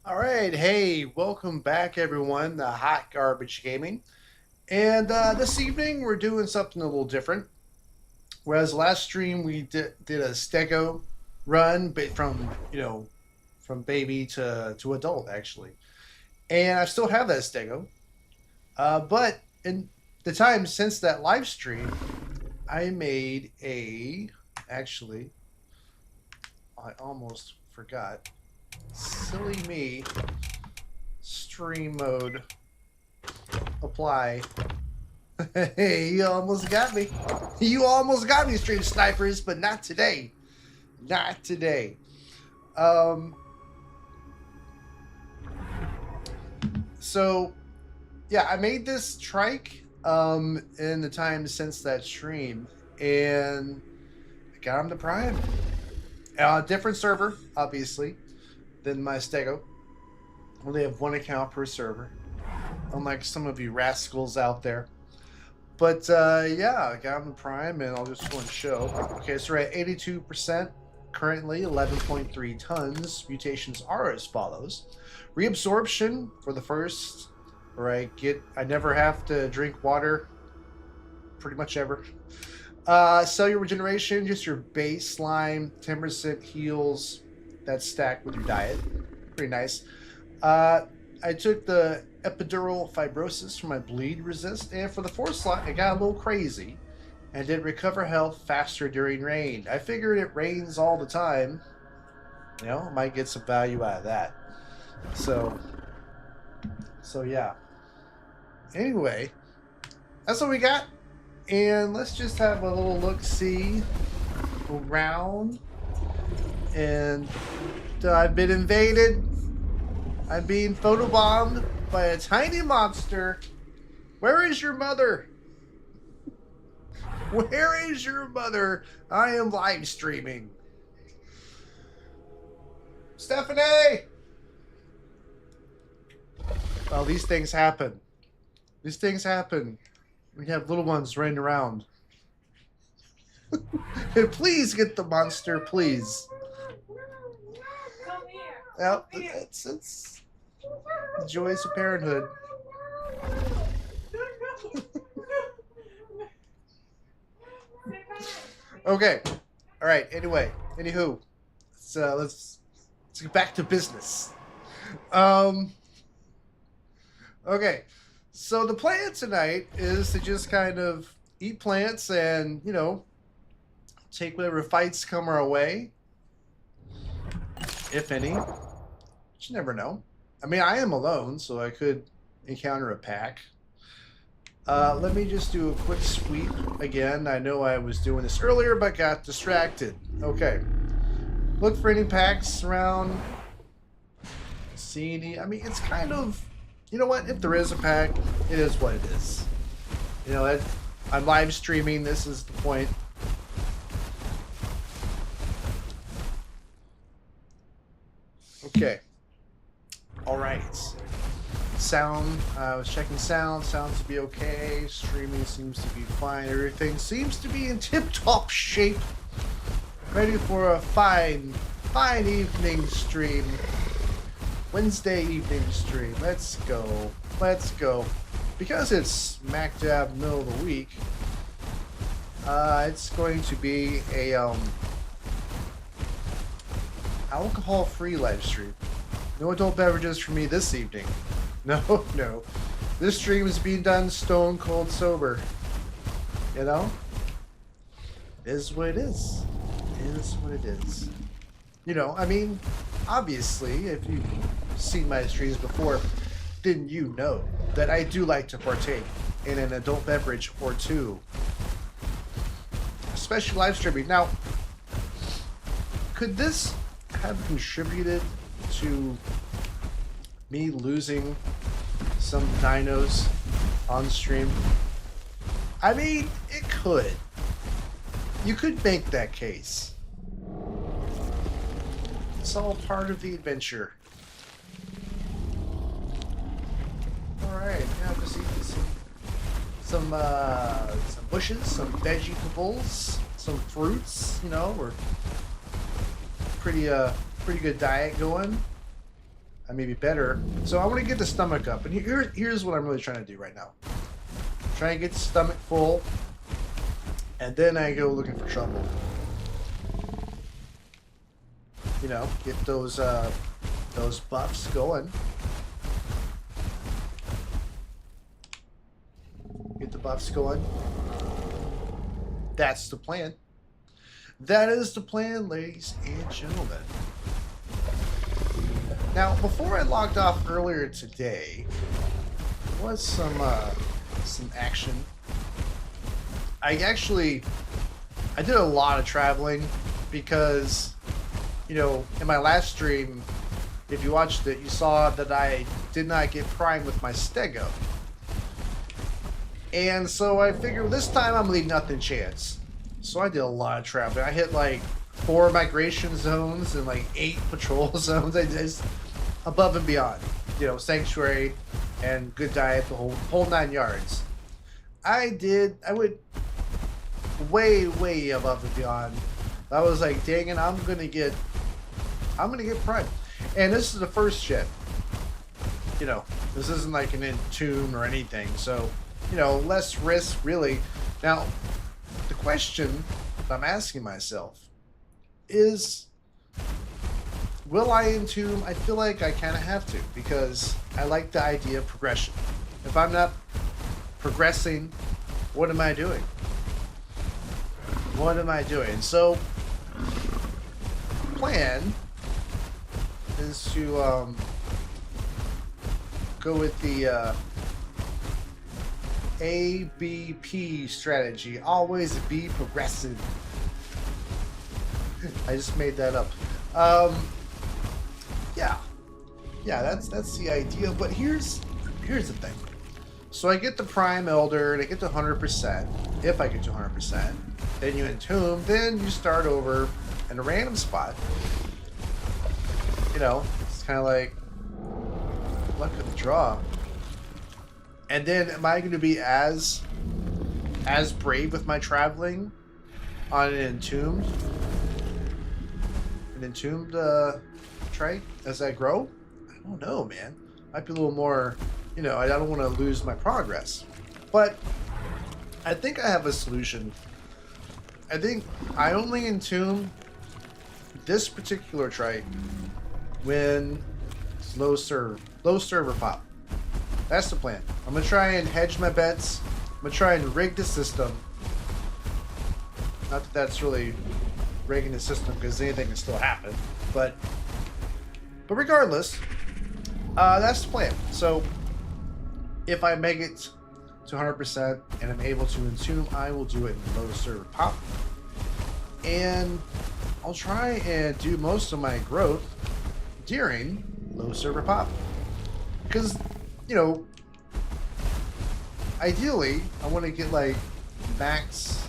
All right, hey, welcome back, everyone. The Hot Garbage Gaming, and this evening we're doing something a little different. Whereas last stream we did a stego run, but from baby to adult actually, and I still have that stego. But in the time since that live stream, I made a actually I almost forgot. Silly me. Stream mode apply. Hey, you almost got me. You almost got me, stream snipers, but not today. Not today. Um, so yeah, I made this trike in the time since that stream, and I got him to Prime. Different server, obviously, than my Stego. Only have one account per server, unlike some of you rascals out there. But yeah, I got him Prime, and I'll just go and show. Okay, so we're at 82%, currently 11.3 tons. Mutations are as follows: reabsorption for the first, where I never have to drink water, pretty much ever. Cellular regeneration, just your baseline 10% heals that's stacked with your diet. Pretty nice. I took the epidural fibrosis for my bleed resist, and for the fourth slot, I got a little crazy and did recover health faster during rain. I figured it rains all the time. You know, might get some value out of that. So yeah. Anyway, that's what we got. And let's just have a little look-see around. And I've been invaded. I'm being photobombed by a tiny monster. Where is your mother? Where is your mother? I am live streaming. Stephanie! Well, these things happen. These things happen. We have little ones running around. Please get the monster, please. Well, it's the joys of parenthood. Okay. All right. Anyway, anywho, let's get back to business. Okay. So the plan tonight is to just kind of eat plants and take whatever fights come our way, if any. But you never know. I mean, I am alone, so I could encounter a pack. Let me just do a quick sweep again. I know I was doing this earlier, but got distracted. Okay. Look for any packs around. See any... I mean, it's kind of... You know what? If there is a pack, it is what it is. You know, I'm live streaming. This is the point. Okay. All right. Sound. I was checking sound. Sounds to be okay. Streaming seems to be fine. Everything seems to be in tip-top shape. Ready for a fine evening stream. Wednesday evening stream. Let's go. Let's go. Because it's smack dab middle of the week, it's going to be a alcohol-free live stream. No adult beverages for me this evening. No, no. This stream is being done stone cold sober. You know? It is what it is. It is what it is. You know, I mean, obviously, if you've seen my streams before, then you know that I do like to partake in an adult beverage or two. Especially live streaming. Now, could this have contributed to me losing some dinos on stream? I mean, it could. You could make that case. It's all part of the adventure. Alright, yeah, just eating some bushes, some vegetables, some fruits, you know, we're pretty good diet going. I may be better. So I want to get the stomach up. And here's what I'm really trying to do right now. Try and get the stomach full. And then I go looking for trouble. You know, get those buffs going. Get the buffs going. That's the plan. That is the plan, ladies and gentlemen. Now, before I logged off earlier today, there was some action. I did a lot of traveling because, you know, in my last stream, if you watched it, you saw that I did not get Prime with my Stego. And so I figured this time I'm leaving nothing chance. So I did a lot of traveling. I hit like 4 migration zones and like 8 patrol zones. I just above and beyond, you know, sanctuary and good diet, the whole 9 yards. I went way above and beyond. I was like, dang it, I'm gonna get Prime. And this is the first ship. You know, this isn't like an Entomb or anything, so, you know, less risk really. Now, the question that I'm asking myself is, will I Entomb? I feel like I kind of have to, because I like the idea of progression. If I'm not progressing, what am I doing? What am I doing? So, plan is to go with the ABP strategy. Always be progressive. I just made that up. Yeah, that's the idea. But here's the thing. So I get the Prime Elder, and I get to 100%. If I get to 100%, then you Entomb. Then you start over in a random spot. You know, it's kind of like luck of the draw. And then, am I going to be as brave with my traveling on an Entombed trike as I grow? I don't know, man. Might be a little more, you know, I don't want to lose my progress. But I think I have a solution. I think I only Entomb this particular trike when it's low server pop. That's the plan. I'm going to try and hedge my bets. I'm going to try and rig the system. Not that that's really rigging the system, because anything can still happen. But regardless, that's the plan. So if I make it to 100% and I'm able to Entomb, I will do it in low server pop. And I'll try and do most of my growth during low server pop. Because, you know, ideally, I want to get like max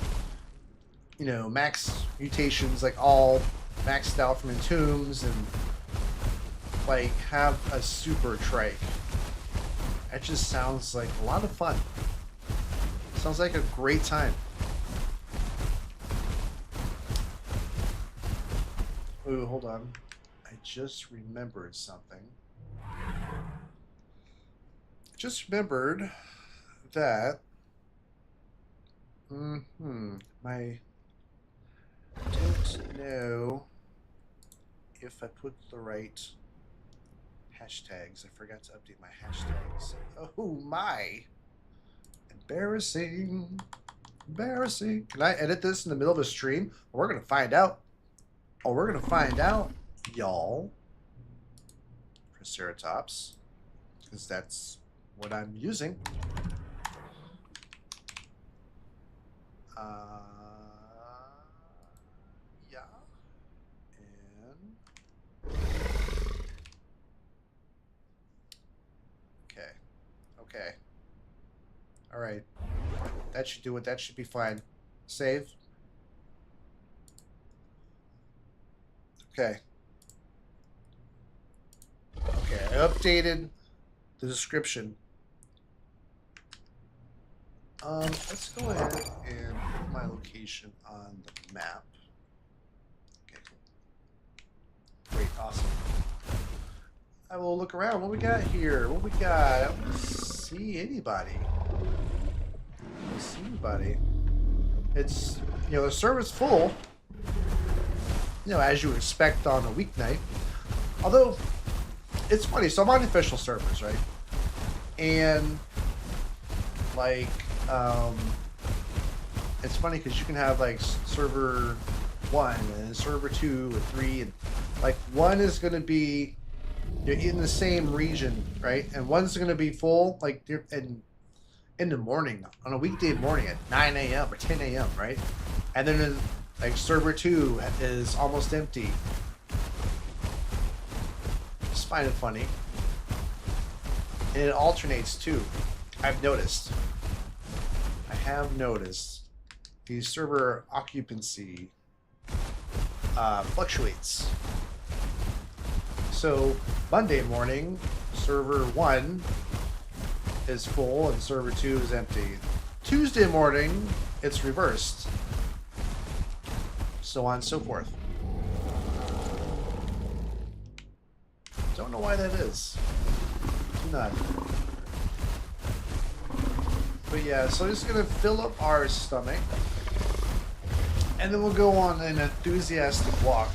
mutations, like all maxed out from Entombs, and like have a super trike. That just sounds like a lot of fun. Sounds like a great time. Ooh, hold on. I just remembered something. Just remembered that I don't know if I put the right hashtags. I forgot to update my hashtags. Oh my! Embarrassing. Embarrassing. Can I edit this in the middle of a stream? We're gonna find out. Oh, we're gonna find out, y'all. Triceratops, because that's what I'm using. Yeah. And okay. All right. That should do it. That should be fine. Save. Okay. Okay, I updated the description. Let's go ahead and put my location on the map. Okay, cool. Great, awesome. I will look around. What we got here? What we got? I don't see anybody. I don't see anybody. It's, you know, the server's full. You know, as you would expect on a weeknight. Although, it's funny. So I'm on official servers, right? And, like, it's funny because you can have, like, server 1 and server 2 and 3. And, like, 1 is going to be, you're in the same region, right? And 1's going to be full, like, in the morning, on a weekday morning at 9 a.m. or 10 a.m., right? And then, like, server 2 is almost empty. Just find it funny. And it alternates, too. I've noticed. I have noticed the server occupancy fluctuates. So, Monday morning, server 1 is full and server 2 is empty. Tuesday morning, it's reversed. So on and so forth. Don't know why that is. Do not. But yeah, so just gonna fill up our stomach. And then we'll go on an enthusiastic walk.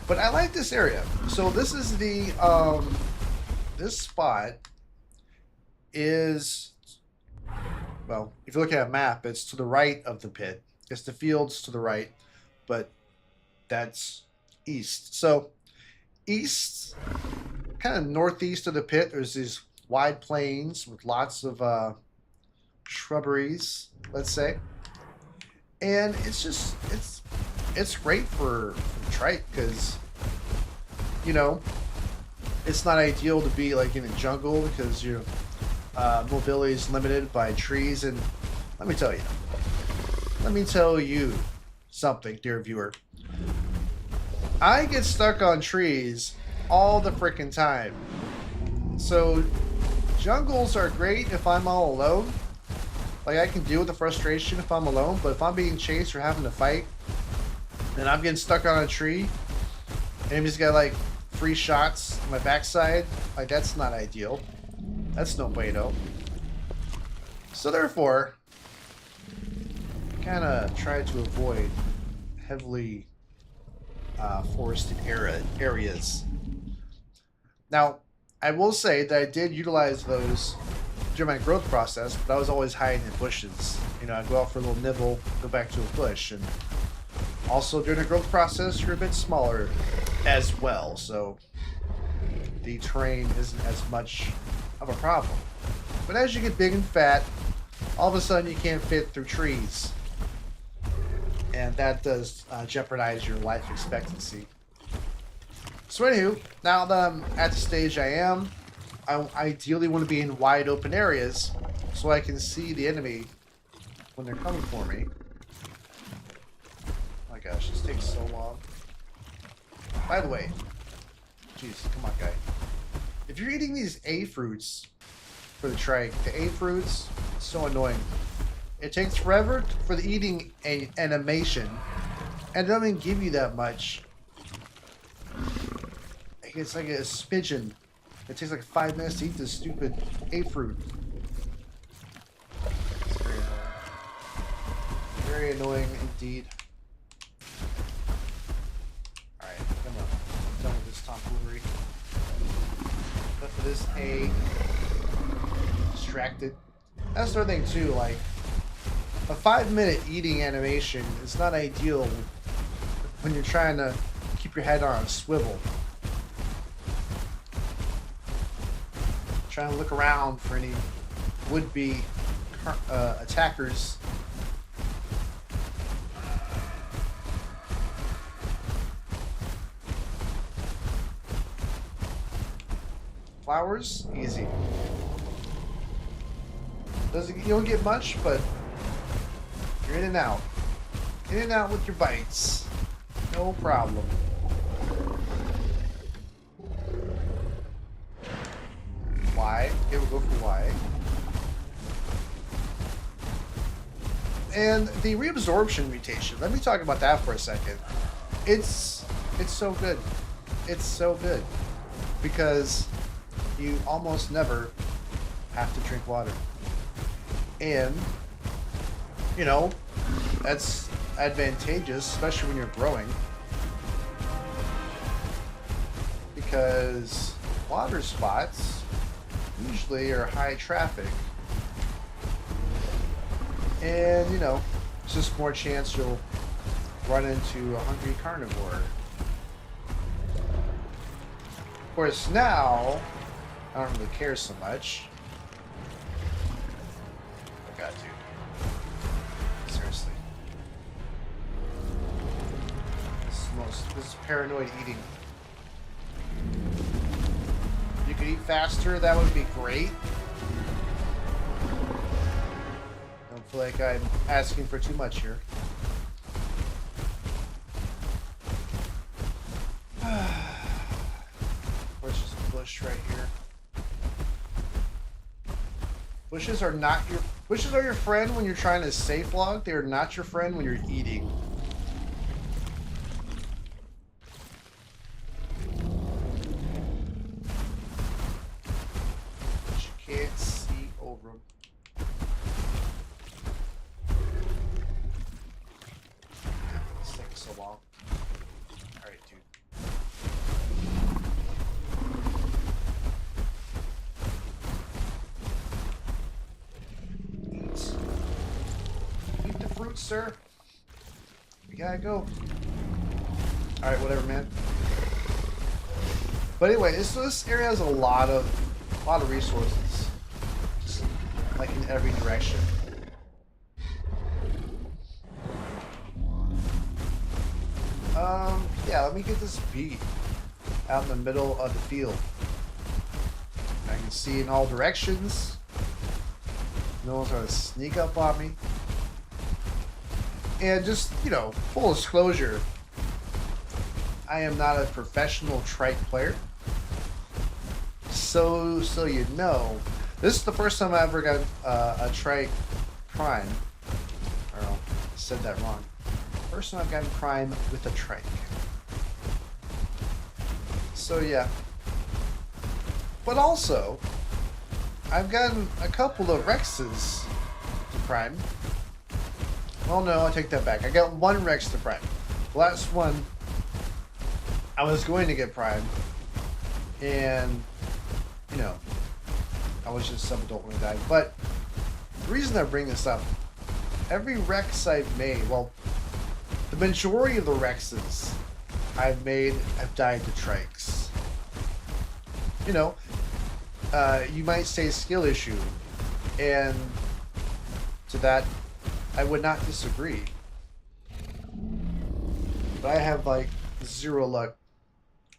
But I like this area. So this is the, this spot is, well, if you look at a map, it's to the right of the pit. It's the fields to the right, but that's east. So east, kind of northeast of the pit, there's these wide plains with lots of shrubberies, let's say. And it's just, it's great for trike because, you know, it's not ideal to be like in a jungle because your mobility is limited by trees. And let me tell you something, dear viewer. I get stuck on trees all the freaking time. So jungles are great if I'm all alone. Like, I can deal with the frustration if I'm alone, but if I'm being chased or having to fight, and I'm getting stuck on a tree, enemy's got like 3 shots on my backside, like, that's not ideal. That's no bueno. So therefore, kind of try to avoid heavily forested areas. Now, I will say that I did utilize those during my growth process, but I was always hiding in bushes. You know, I'd go out for a little nibble, go back to a bush, and also during the growth process, you're a bit smaller as well, so the terrain isn't as much of a problem. But as you get big and fat, all of a sudden you can't fit through trees, and that does jeopardize your life expectancy. So anywho, now that I'm at the stage I am, I ideally want to be in wide open areas so I can see the enemy when they're coming for me. Oh my gosh, this takes so long. By the way, jeez, come on, guy. If you're eating these A fruits for the trike, the A fruits, it's so annoying. It takes forever for the eating animation, and it doesn't even give you that much. It's like a smidgen. It takes like 5 minutes to eat this stupid A fruit. It's very annoying. Very annoying indeed. Alright, come on. I'm done with this tomfoolery. Enough of this A. Distracted. That's the other thing too, like, a 5-minute eating animation is not ideal when you're trying to keep your head on a swivel. Trying to look around for any would-be attackers. Flowers, easy. You don't get much, but you're in and out. In and out with your bites. No problem. Y. Okay, we'll go for Y. And the reabsorption mutation. Let me talk about that for a second. It's so good. It's so good. because you almost never have to drink water. And, you know, that's advantageous, especially when you're growing, because water spots usually are high traffic, and you know, it's just more chance you'll run into a hungry carnivore. Of course, now I don't really care so much. I got to. Seriously. This is paranoid eating. You could eat faster, that would be great. I don't feel like I'm asking for too much here. There's just a bush right here. Bushes are your friend when you're trying to safe log. They are not your friend when you're eating. Can't see over them. It's taking so long. Alright, dude. Eat the fruit, sir. We gotta go. Alright, whatever, man. But anyway, this area has a lot of resources, just like in every direction. Yeah, let me get this beat out in the middle of the field. I can see in all directions. No one's trying to sneak up on me. And just, you know, full disclosure, I am not a professional trike player. So you know, this is the first time I ever got a trike Prime. Or I said that wrong. First time I've gotten Prime with a trike. So yeah. But also, I've gotten a couple of Rexes to Prime. Well, no, I take that back. I got one Rex to Prime. The last one, I was going to get Prime, and you know, I was just sub-adult when I died. But the reason I bring this up, every Rex I've made, well, the majority of the Rexes I've made have died to trikes. You know, you might say skill issue, and to that, I would not disagree. But I have like zero luck.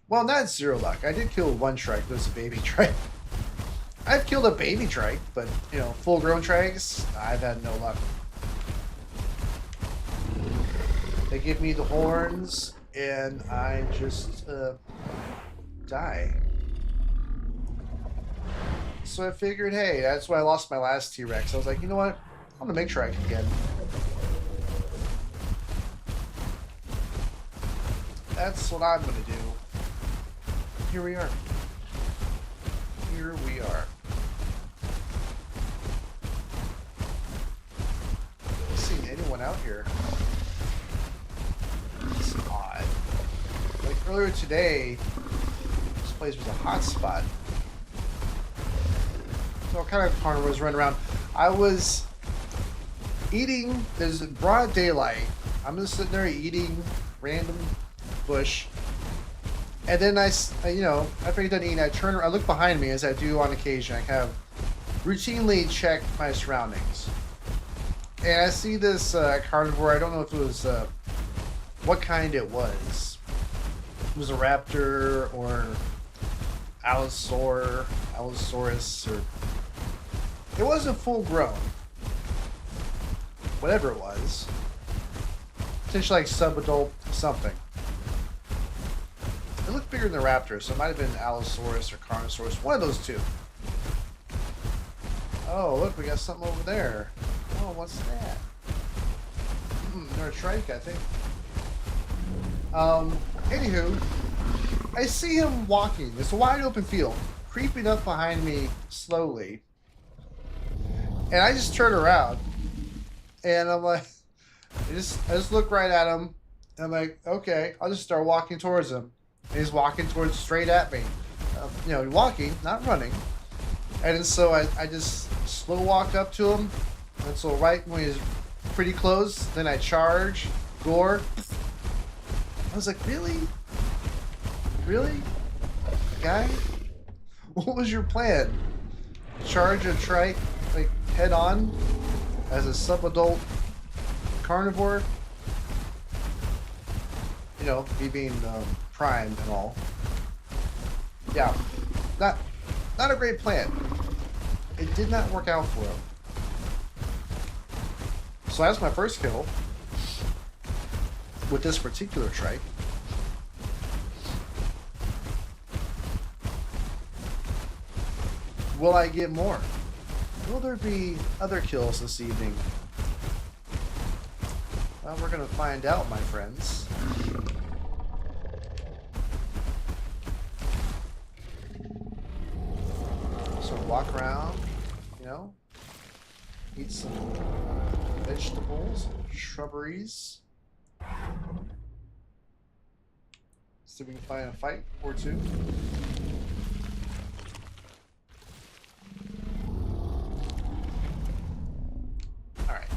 Well, not zero luck. I did kill one trike. It was a baby trike. I've killed a baby trike, but, you know, full-grown trikes, I've had no luck. They give me the horns, and I just die. So I figured, hey, that's why I lost my last T-Rex. I was like, you know what? I'm gonna make trike again. That's what I'm gonna do. Here we are. Here we are. Not seeing anyone out here. It's odd. Like earlier today, this place was a hot spot. So all kind of carnivores running around. I was eating. There's broad daylight. I'm just sitting there eating random bush. And then you know, after I'm done eating, I turn around, I look behind me as I do on occasion. I kind of routinely check my surroundings. And I see this carnivore. I don't know if it was, what kind it was. It was a raptor or Allosaurus, or... It wasn't full grown. Whatever it was. Potentially like sub-adult something. It looked bigger than the raptor, so it might have been Allosaurus or Carnosaurus. One of those two. Oh, look, we got something over there. Oh, what's that? Another trike, I think. Anywho, I see him walking. It's a wide open field, creeping up behind me slowly. And I just turn around. And I'm like, I just look right at him. And I'm like, okay, I'll just start walking towards him. And he's walking towards straight at me. You know, walking, not running. And so I just slow walk up to him. And so right when he's pretty close, then I charge, gore. I was like, really? Really? Guy? What was your plan? Charge a trike, like, head on as a sub-adult carnivore? You know, me being Prime and all. Yeah, not a great plan. It did not work out for him. So that's my first kill with this particular trike. Will I get more? Will there be other kills this evening? Well, we're gonna find out, my friends. So walk around, you know, eat some vegetables, shrubberies. See if we can find a fight or two. Alright.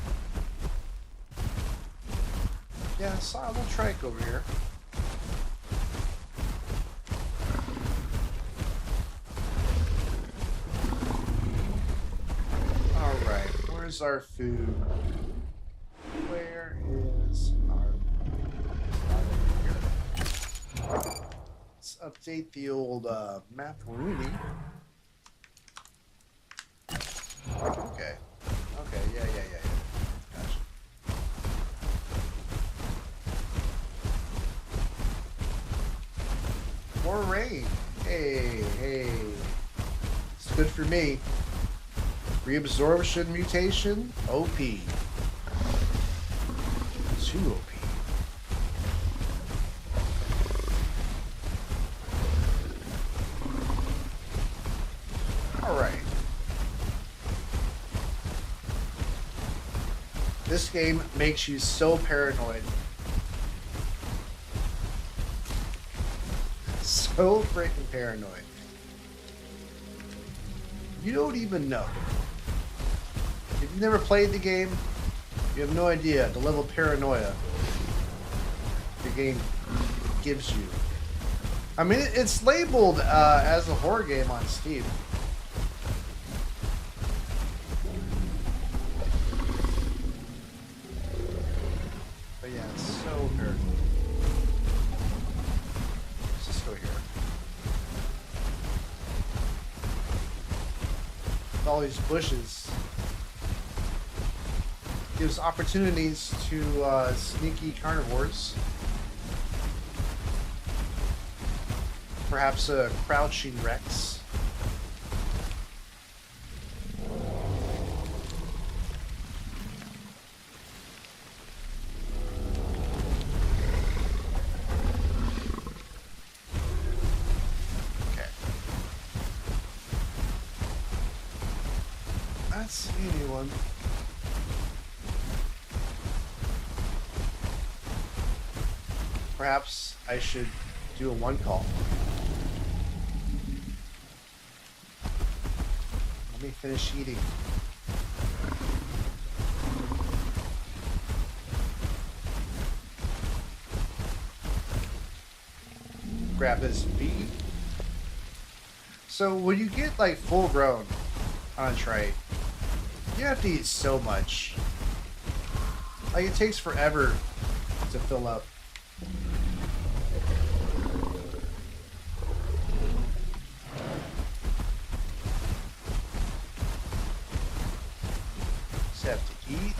Yeah, I saw a little trike over here. Alright, where's our food? Where is our food? Let's update the old macaroni. Okay. Okay, yeah. Gotcha. More rain. Hey. It's good for me. Reabsorption mutation, OP. Too OP. Alright. This game makes you so paranoid. So freaking paranoid. You don't even know. If you've never played the game, you have no idea the level of paranoia the game gives you. I mean, it's labeled as a horror game on Steam. But yeah, it's so paranoid. Let's just go here. With all these bushes. Gives opportunities to sneaky carnivores. Perhaps a crouching Rex. Okay. Not see anyone. Perhaps I should do a one call. Let me finish eating. Grab this bee. So when you get like full grown on a trike, you have to eat so much. Like it takes forever to fill up. Have to eat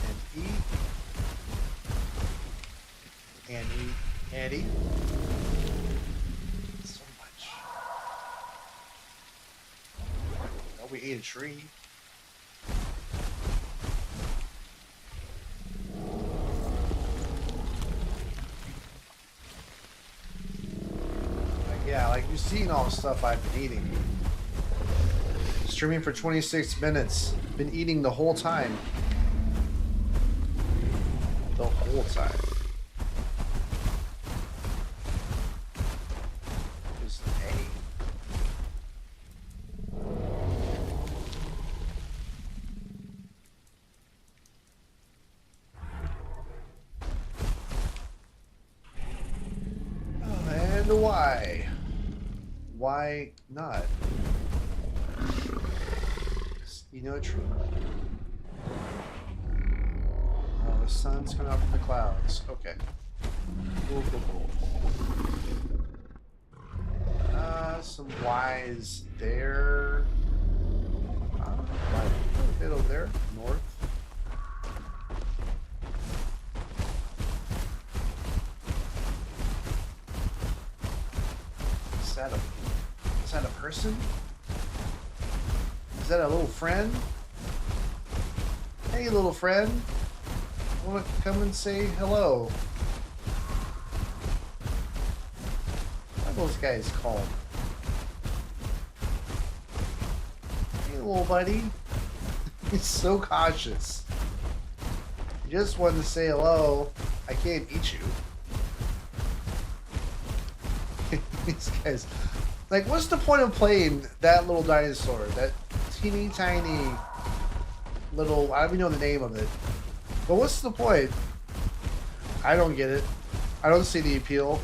and eat and eat and eat. So much. Oh, we ate a tree. seeing all the stuff I've been eating. Streaming for 26 minutes. Been eating the whole time. The whole time. Just A. Oh, and why? Why not? You know, true. Oh, the sun's coming up from the clouds. Okay. Cool, cool, cool. Some Y's there. A bit over there. North. Is that a person? Is that a little friend? Hey, little friend. Want to come and say hello? What are those guys called? Hey, little buddy. He's so cautious. You just wanted to say hello. I can't eat you. These guys. Like, what's the point of playing that little dinosaur? That teeny tiny little, I don't even know the name of it. But what's the point? I don't get it. I don't see the appeal.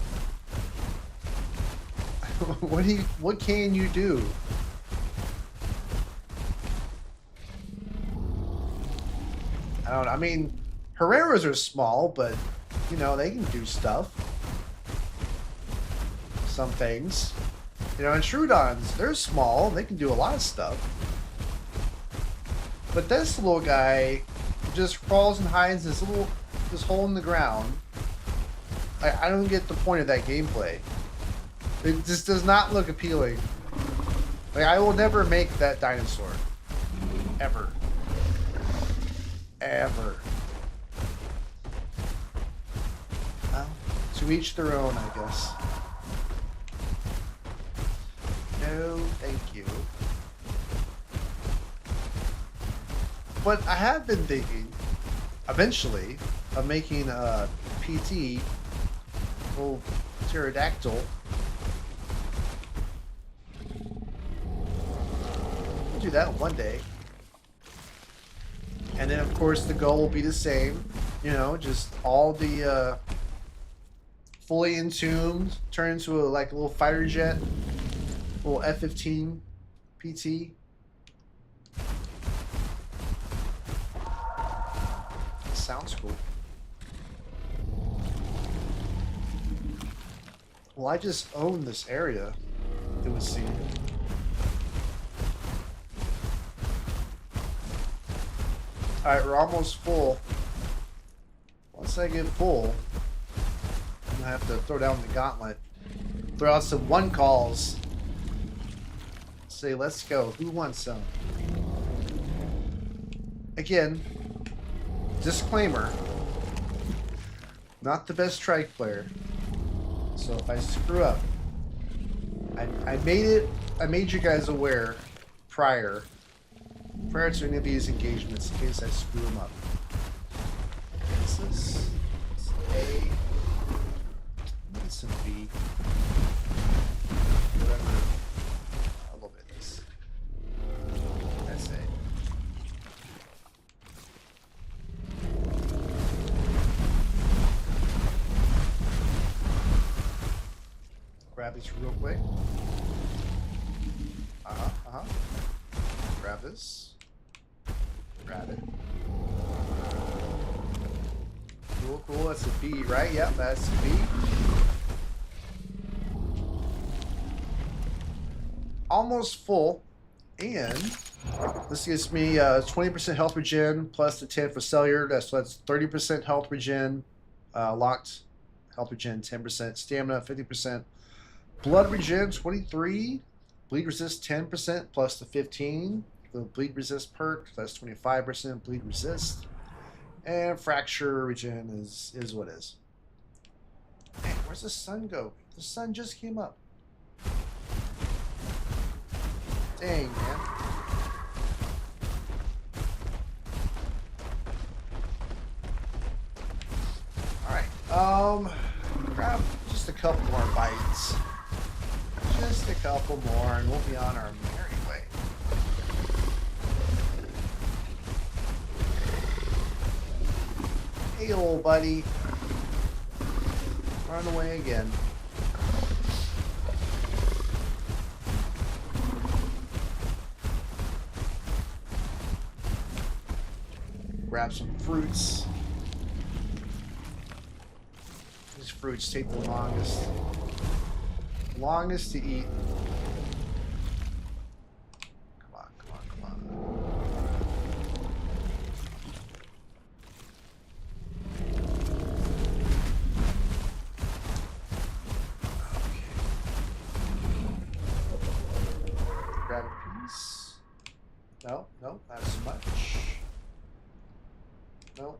What can you do? I don't know. I mean, Herreras are small, but you know, they can do stuff. Some things. You know, and Troodons, they're small, they can do a lot of stuff. But this little guy just crawls and hides in this hole in the ground. I don't get the point of that gameplay. It just does not look appealing. Like, I will never make that dinosaur. Ever. Ever. Well, to each their own, I guess. No, thank you. But I have been thinking, eventually, of making a PT, little pterodactyl. I'll do that one day. And then, of course, the goal will be the same. You know, just all the fully entombed, turn into a little fighter jet. Little F-15 PT. Sounds cool. Well, I just own this area, it would seem. Alright, we're almost full. Once I get full, I'm gonna have to throw down the gauntlet. Throw out some one calls. Say, let's go. Who wants some? Again, disclaimer. Not the best trike player. So if I screw up, I made you guys aware prior to any of these engagements in case I screw them up. This is A. Need some B. Whatever. A little bit of this. That's A. Grab this real quick. Grab this. Grab it. Cool, cool. That's a B, right? Yep, that's a B. Almost full. And this gives me 20% health regen plus the 10 for cellular. That's 30% health regen. Locked health regen 10%. Stamina 50%. Blood regen 23. Bleed resist 10% plus the 15. The bleed resist perk, that's 25% bleed resist. And fracture regen is what is. Hey, where's the sun go? The sun just came up. Dang, man. Alright, grab just a couple more bites. Just a couple more and we'll be on our merry way. Hey, old buddy. Run away again. Grab some fruits. These fruits take the longest. Longest to eat. Come on, come on, come on. Okay. Grab a piece. No, no, not as much. No.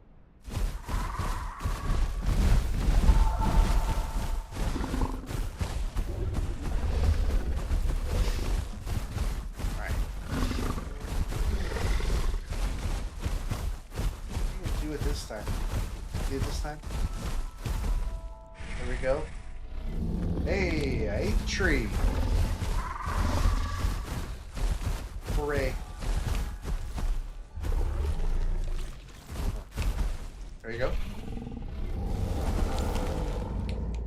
Alright. What do you do it this time? Do it this time? There we go. Hey, I ate the tree. Hooray. There you go.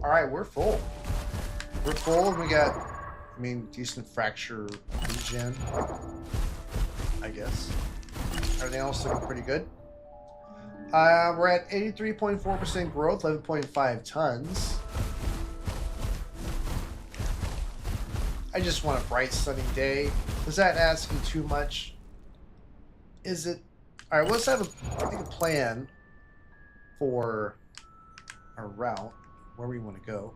Alright, we're full. We're full and we got, I mean, decent fracture regen, I guess. Everything else looking pretty good. We're at 83.4% growth, 11.5 tons. I just want a bright sunny day. Is that asking too much? Is it? Alright, let's have a plan for our route, where we want to go.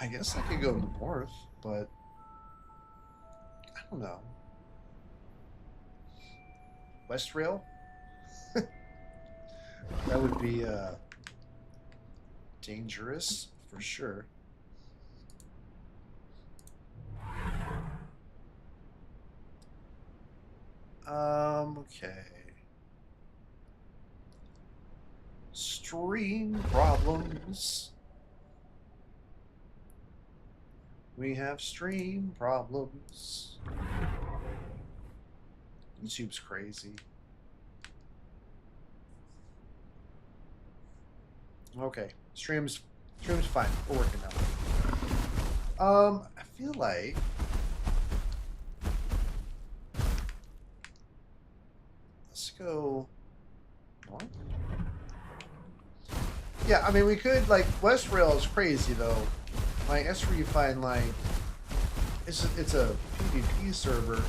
I guess I could go north, but I don't know. West Rail? That would be dangerous for sure. Okay. Stream problems. We have stream problems. YouTube's crazy. Okay, stream's fine. We're working now. I feel like let's go north. Yeah, I mean we could, like, West Rail is crazy though. Like, that's where you find, like, it's a PvP server.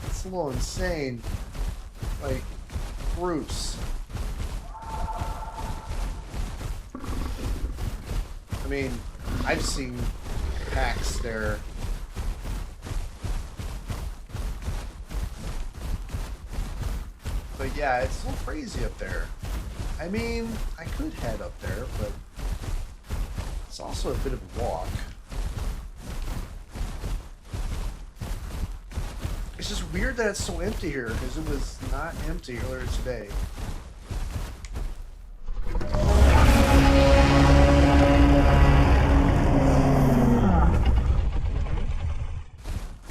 It's a little insane. Like, Bruce. I mean, I've seen packs there. But yeah, it's so crazy up there. I mean, I could head up there, but it's also a bit of a walk. It's just weird that it's so empty here, because it was not empty earlier today.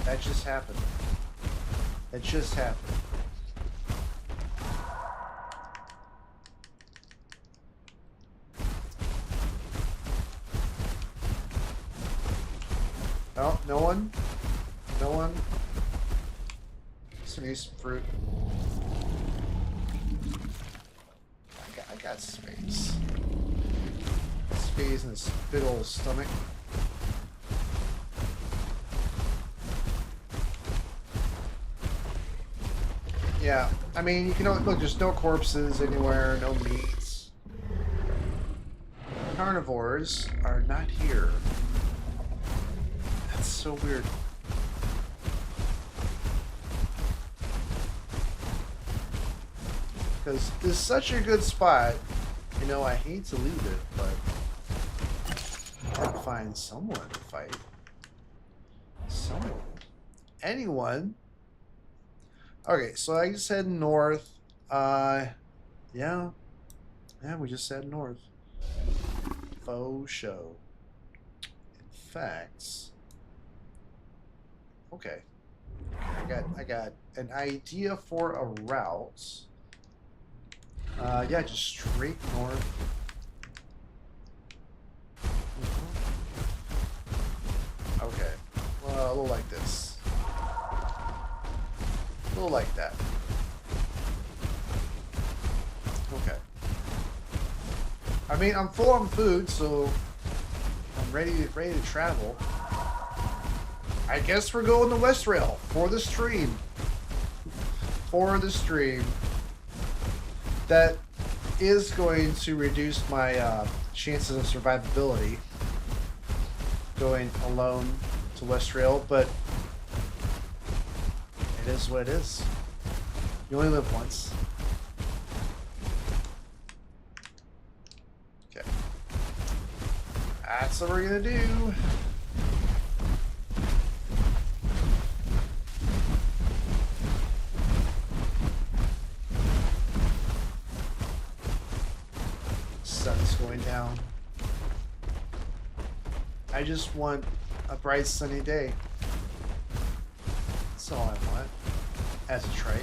That just happened. That just happened. Oh, no one? No one? Some decent fruit. I got space. Space in this big old stomach. Yeah, I mean, you can look, there's no corpses anywhere, no meats. Carnivores are not here. That's so weird. Because it's such a good spot. You know, I hate to leave it, but I gotta find someone to fight. Someone. Anyone. Okay, so I just head north. Yeah. Yeah, we just head north. Faux show. In fact, okay. I got an idea for a route. Yeah, just straight north. Okay. Well, a little like this. A little like that. Okay. I mean, I'm full on food, so I'm ready to travel. I guess we're going to West Rail for the stream. For the stream. That is going to reduce my chances of survivability going alone to West Rail, but it is what it is. You only live once. Okay. That's what we're gonna do. Sun's going down. I just want a bright sunny day. That's all I want as a trike.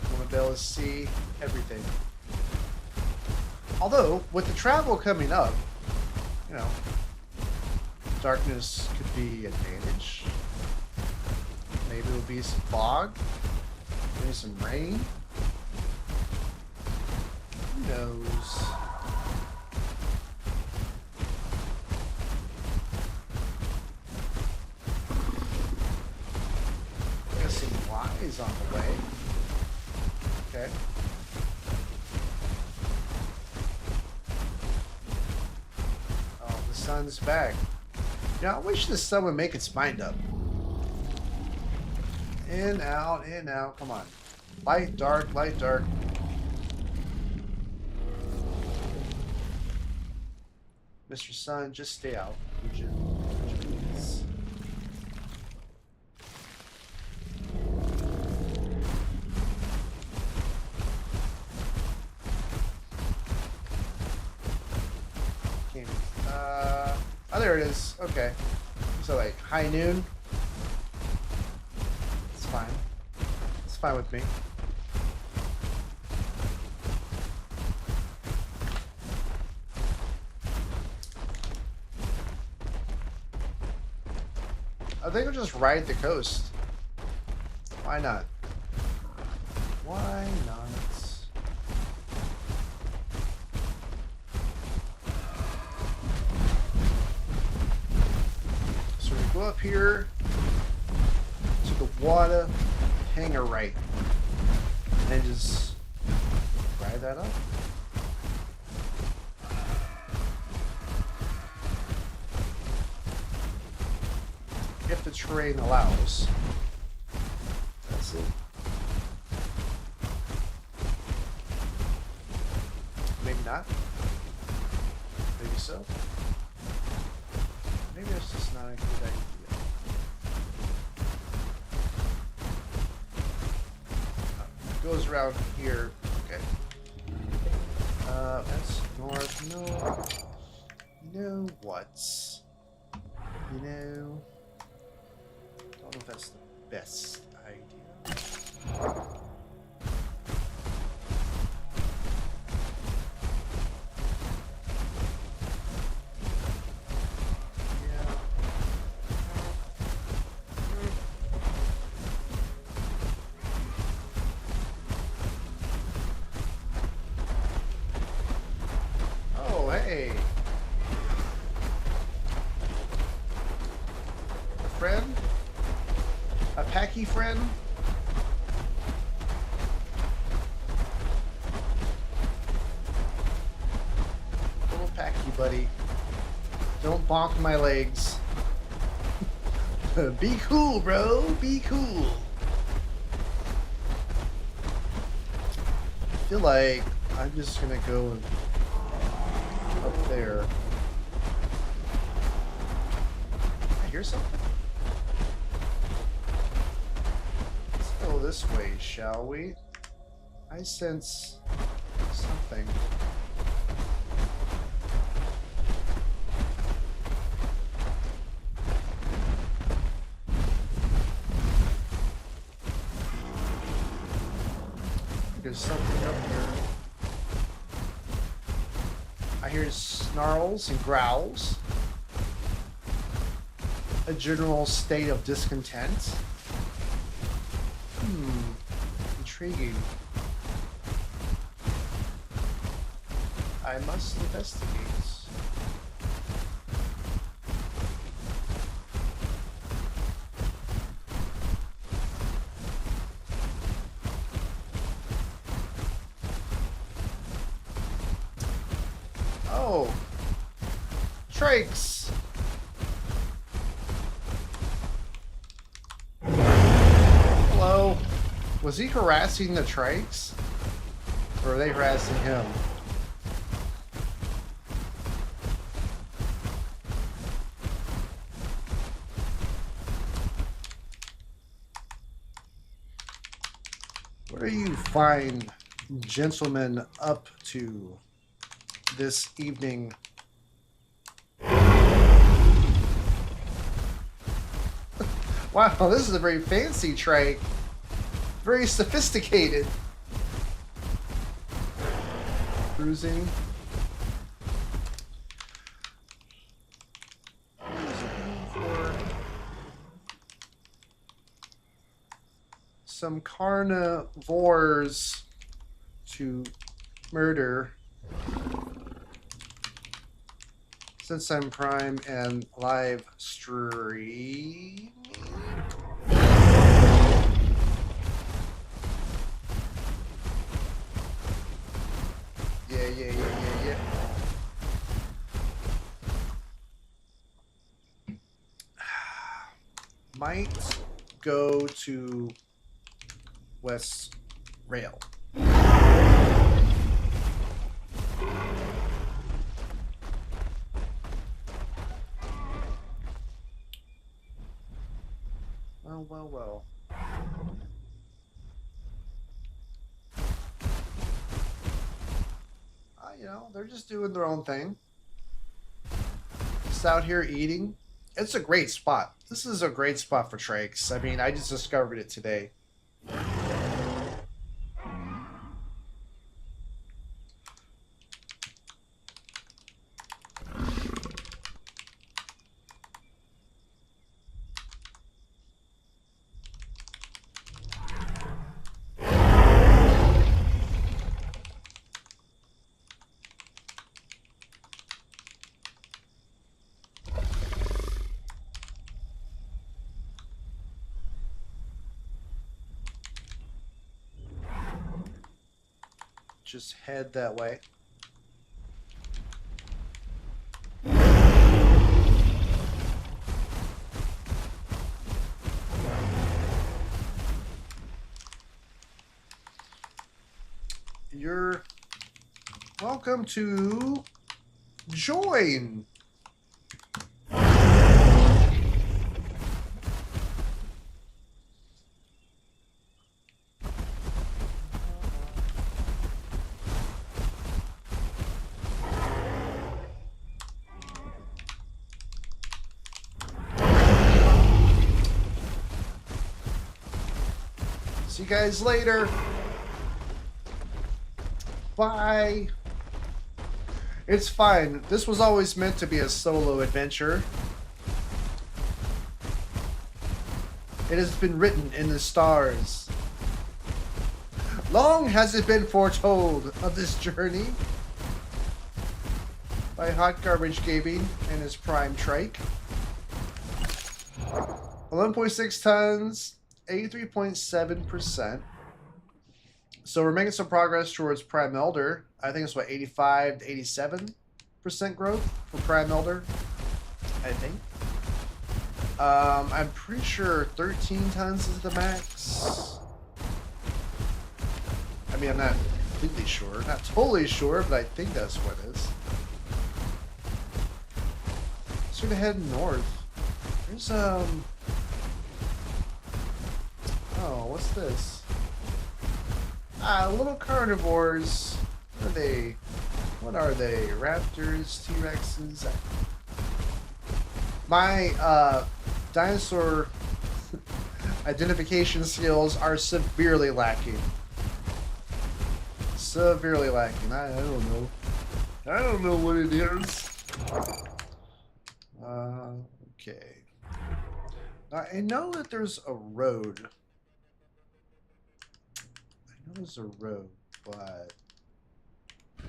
I want to be able to see everything. Although, with the travel coming up, you know, darkness could be an advantage. Maybe it'll be some fog. Maybe some rain. Who knows? Got some Y's on the way. Okay. Oh, the sun's back. You know, I wish the sun would make its mind up. In, out, in, out. Come on. Light, dark, light, dark. Mr. Sun, just stay out. Would you please? Can't. Oh, there it is. Okay. So, like, high noon. It's fine. It's fine with me. I think we'll just ride the coast. Why not? Why not? So we go up here to the water, hang a right, and just ride that up. If the terrain allows. That's it. Maybe not. Maybe so. Maybe that's just not a good idea. It goes around here. Okay. That's north. No. You know what? You know. I don't know if that's the best idea. Oh, hey. A friend? A packy friend? Little packy buddy. Don't bonk my legs. Be cool, bro. Be cool. feel like I'm just gonna go up there. I hear something. Let's go this way, shall we? I sense something. There's something up here. I hear snarls and growls. A general state of discontent. Intriguing. I must investigate. Oh, Trikes. Hello. Was he harassing the Trikes? Or are they harassing him? What are you fine gentlemen up to this evening? Wow, this is a very fancy trike. Very sophisticated. Cruising. For some carnivores to murder. Since I'm Prime and live stream. Yeah. Might go to West Rail. Well. You know, they're just doing their own thing. Just out here eating. It's a great spot. This is a great spot for trikes. I mean, I just discovered it today. Just head that way. You're welcome to join. See you guys later. Bye. It's fine. This was always meant to be a solo adventure. It has been written in the stars. Long has it been foretold of this journey by Hot Garbage Gaming and his Prime Trike. 11.6 tons, 83.7%. So we're making some progress towards Prime Elder. I think it's what, 85 to 87% growth for Prime Elder, I think. I'm pretty sure 13 tons is the max. I mean, I'm not completely sure. Not totally sure, but I think that's what it is. Let's sort of head north. There's oh, what's this? Little carnivores. What are they? What are they? Raptors, T-Rexes? My dinosaur identification skills are severely lacking. Severely lacking. I don't know. I don't know what it is. Okay. I know that there's a road. I know there's a road, but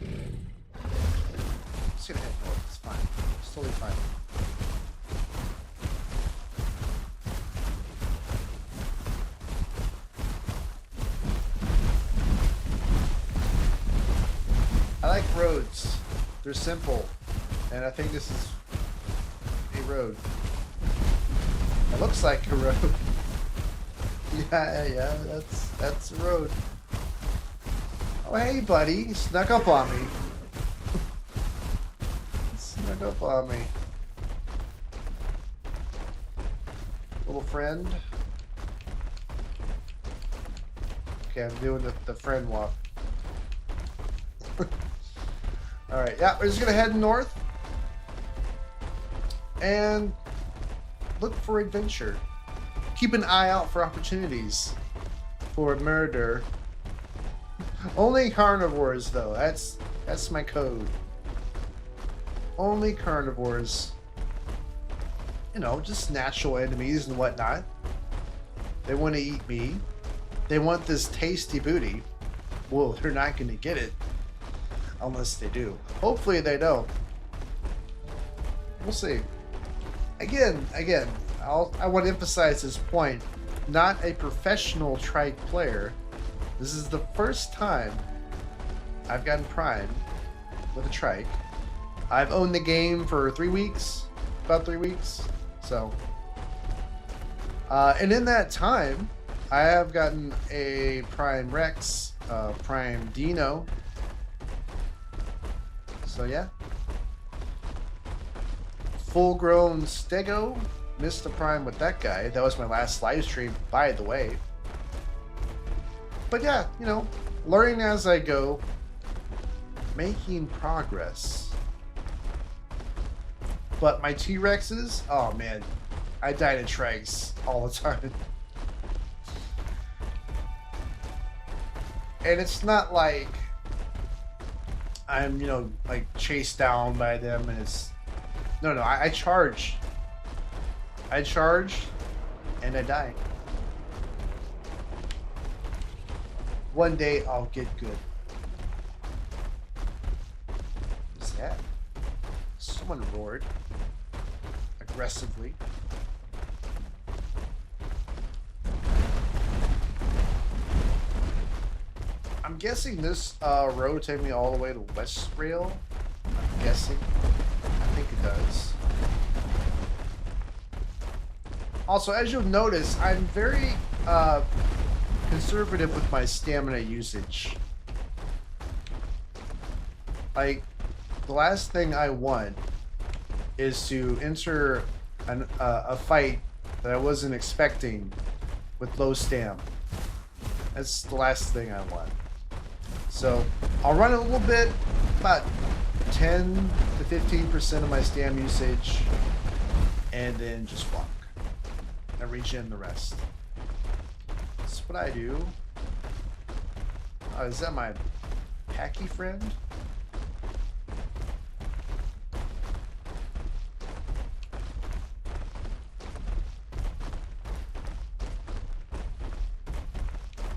it's gonna head north. It's fine. It's totally fine. I like roads. They're simple, and I think this is a road. It looks like a road. Yeah, that's a road. Oh, hey, buddy. You snuck up on me. Snuck up on me. Little friend. Okay, I'm doing the friend walk. Alright, yeah, we're just gonna head north and look for adventure. Keep an eye out for opportunities for murder. Only carnivores, though. That's my code. Only carnivores. You know, just natural enemies and whatnot. They want to eat me. They want this tasty booty. Well, they're not going to get it unless they do. Hopefully they don't. We'll see. Again, I want to emphasize this point. Not a professional trike player. This is the first time I've gotten Prime with a trike. I've owned the game for 3 weeks, about 3 weeks. So, and in that time, I have gotten a Prime Rex, Prime Dino. So yeah, full-grown Stego. Missed the Prime with that guy. That was my last live stream, by the way. But yeah, you know, learning as I go, making progress. But my T-Rexes, oh man, I die to trikes all the time. And it's not like I'm, you know, like chased down by them and it's... No, I charge. I charge and I die. One day I'll get good. What's that? Someone roared aggressively. I'm guessing this road take me all the way to West Rail. I'm guessing. I think it does. Also, as you'll notice, I'm very conservative with my stamina usage. Like, the last thing I want is to enter a fight that I wasn't expecting with low stam. That's the last thing I want. So, I'll run a little bit, about 10 to 15% of my stam usage, and then just walk. And regen the rest. That's what I do. Oh, is that my packy friend?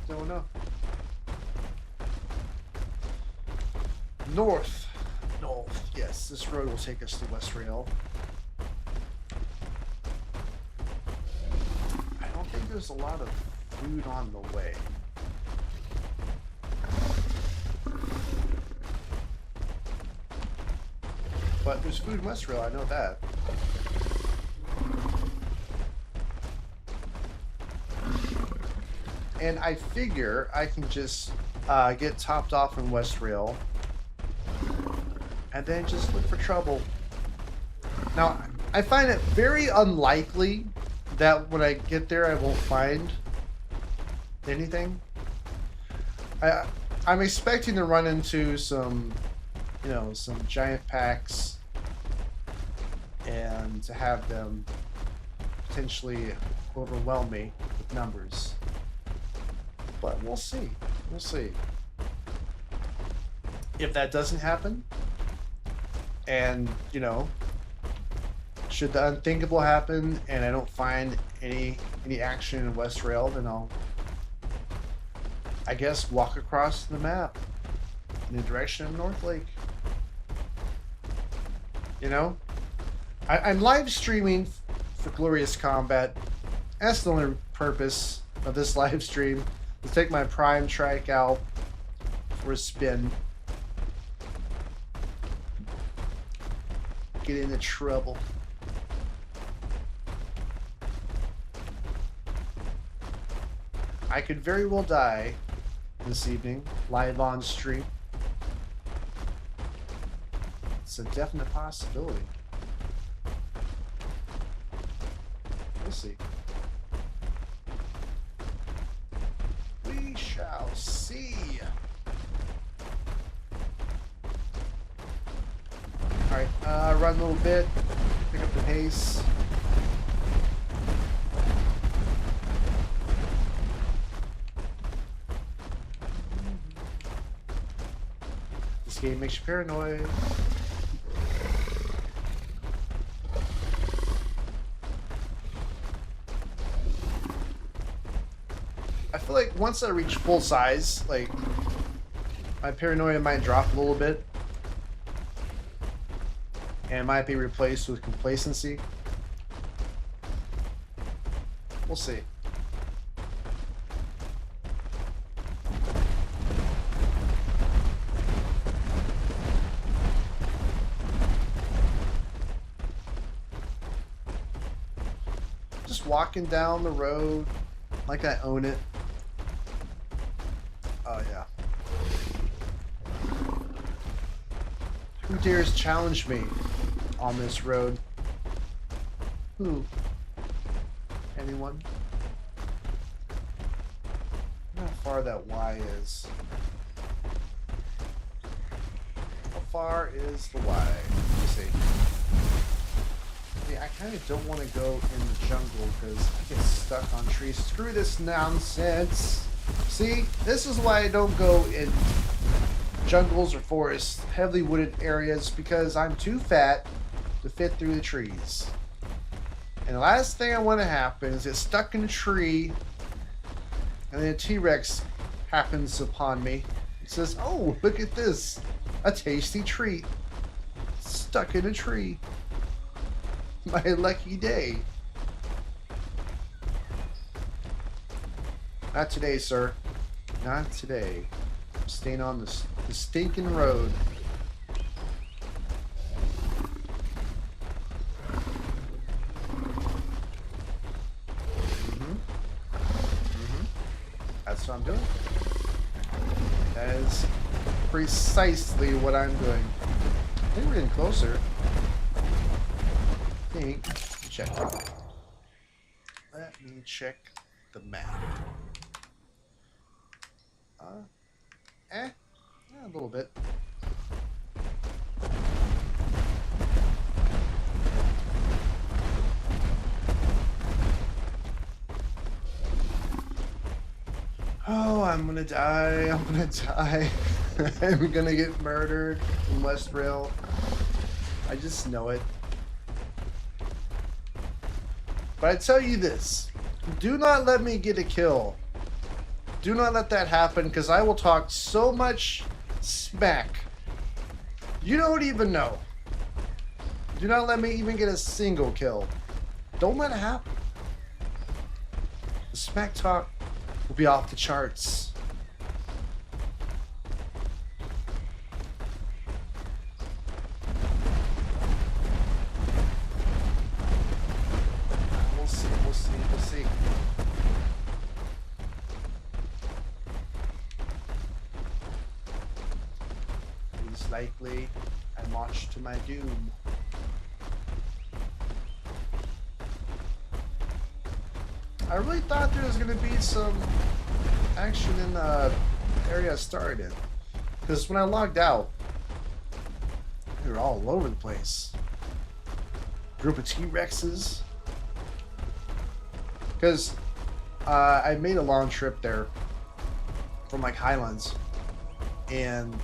Don't know. North. Yes, this road will take us to West Rail. I don't think there's a lot of food on the way. But there's food in West Rail, I know that. And I figure I can just get topped off in West Rail, and then just look for trouble. Now, I find it very unlikely that when I get there I won't find anything. I'm expecting to run into some, you know, some giant packs and to have them potentially overwhelm me with numbers. But we'll see. We'll see. If that doesn't happen, and, you know, should the unthinkable happen and I don't find any action in West Rail, then I'll, I guess, walk across the map in the direction of North Lake. You know? I'm live streaming for Glorious Combat. That's the only purpose of this live stream, to take my Prime Trike out for a spin. Get into trouble. I could very well die this evening, live on stream. It's a definite possibility. We'll see. We shall see. Alright, run a little bit, pick up the pace. This game makes you paranoid. I feel like once I reach full size, like, my paranoia might drop a little bit. And might be replaced with complacency. We'll see. Just walking down the road like I own it. Oh yeah. Who dares challenge me on this road? Who? Anyone? I don't know how far that Y is. How far is the Y? Let's see. Yeah, I kind of don't want to go in the jungle because I get stuck on trees. Screw this nonsense. See, this is why I don't go in jungles or forests, heavily wooded areas, because I'm too fat to fit through the trees. And the last thing I want to happen is get stuck in a tree and then a T-Rex happens upon me and says, "Oh, look at this, a tasty treat. Stuck in a tree. My lucky day." Not today, sir. Not today. I'm staying on the stinking road. That's what I'm doing. That is precisely what I'm doing. I think we're getting closer. I think. Check. Let me check the map. Yeah, a little bit. Oh, I'm gonna die. I'm gonna die. I'm gonna get murdered in West Rail. I just know it. But I tell you this, do not let me get a kill. Do not let that happen, because I will talk so much smack. You don't even know. Do not let me even get a single kill. Don't let it happen. The smack talk will be off the charts. We'll see, we'll see, we'll see. most likely I march to my doom. I really thought there was going to be some action in the area I started in. Because when I logged out, they were all over the place. Group of T-Rexes. Because I made a long trip there from like Highlands. And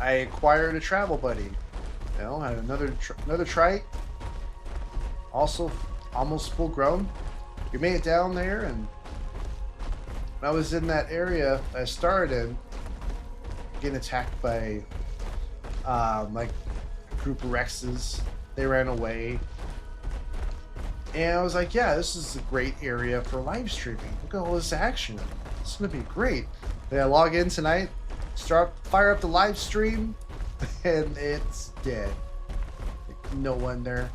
I acquired a travel buddy. You know, had another trike. Also almost full grown. We made it down there, and when I was in that area I started in, getting attacked by like a group of Rexes. They ran away. And I was like, yeah, this is a great area for live streaming. Look at all this action. It's gonna be great. Then I log in tonight, fire up the live stream, and it's dead. Like, no one there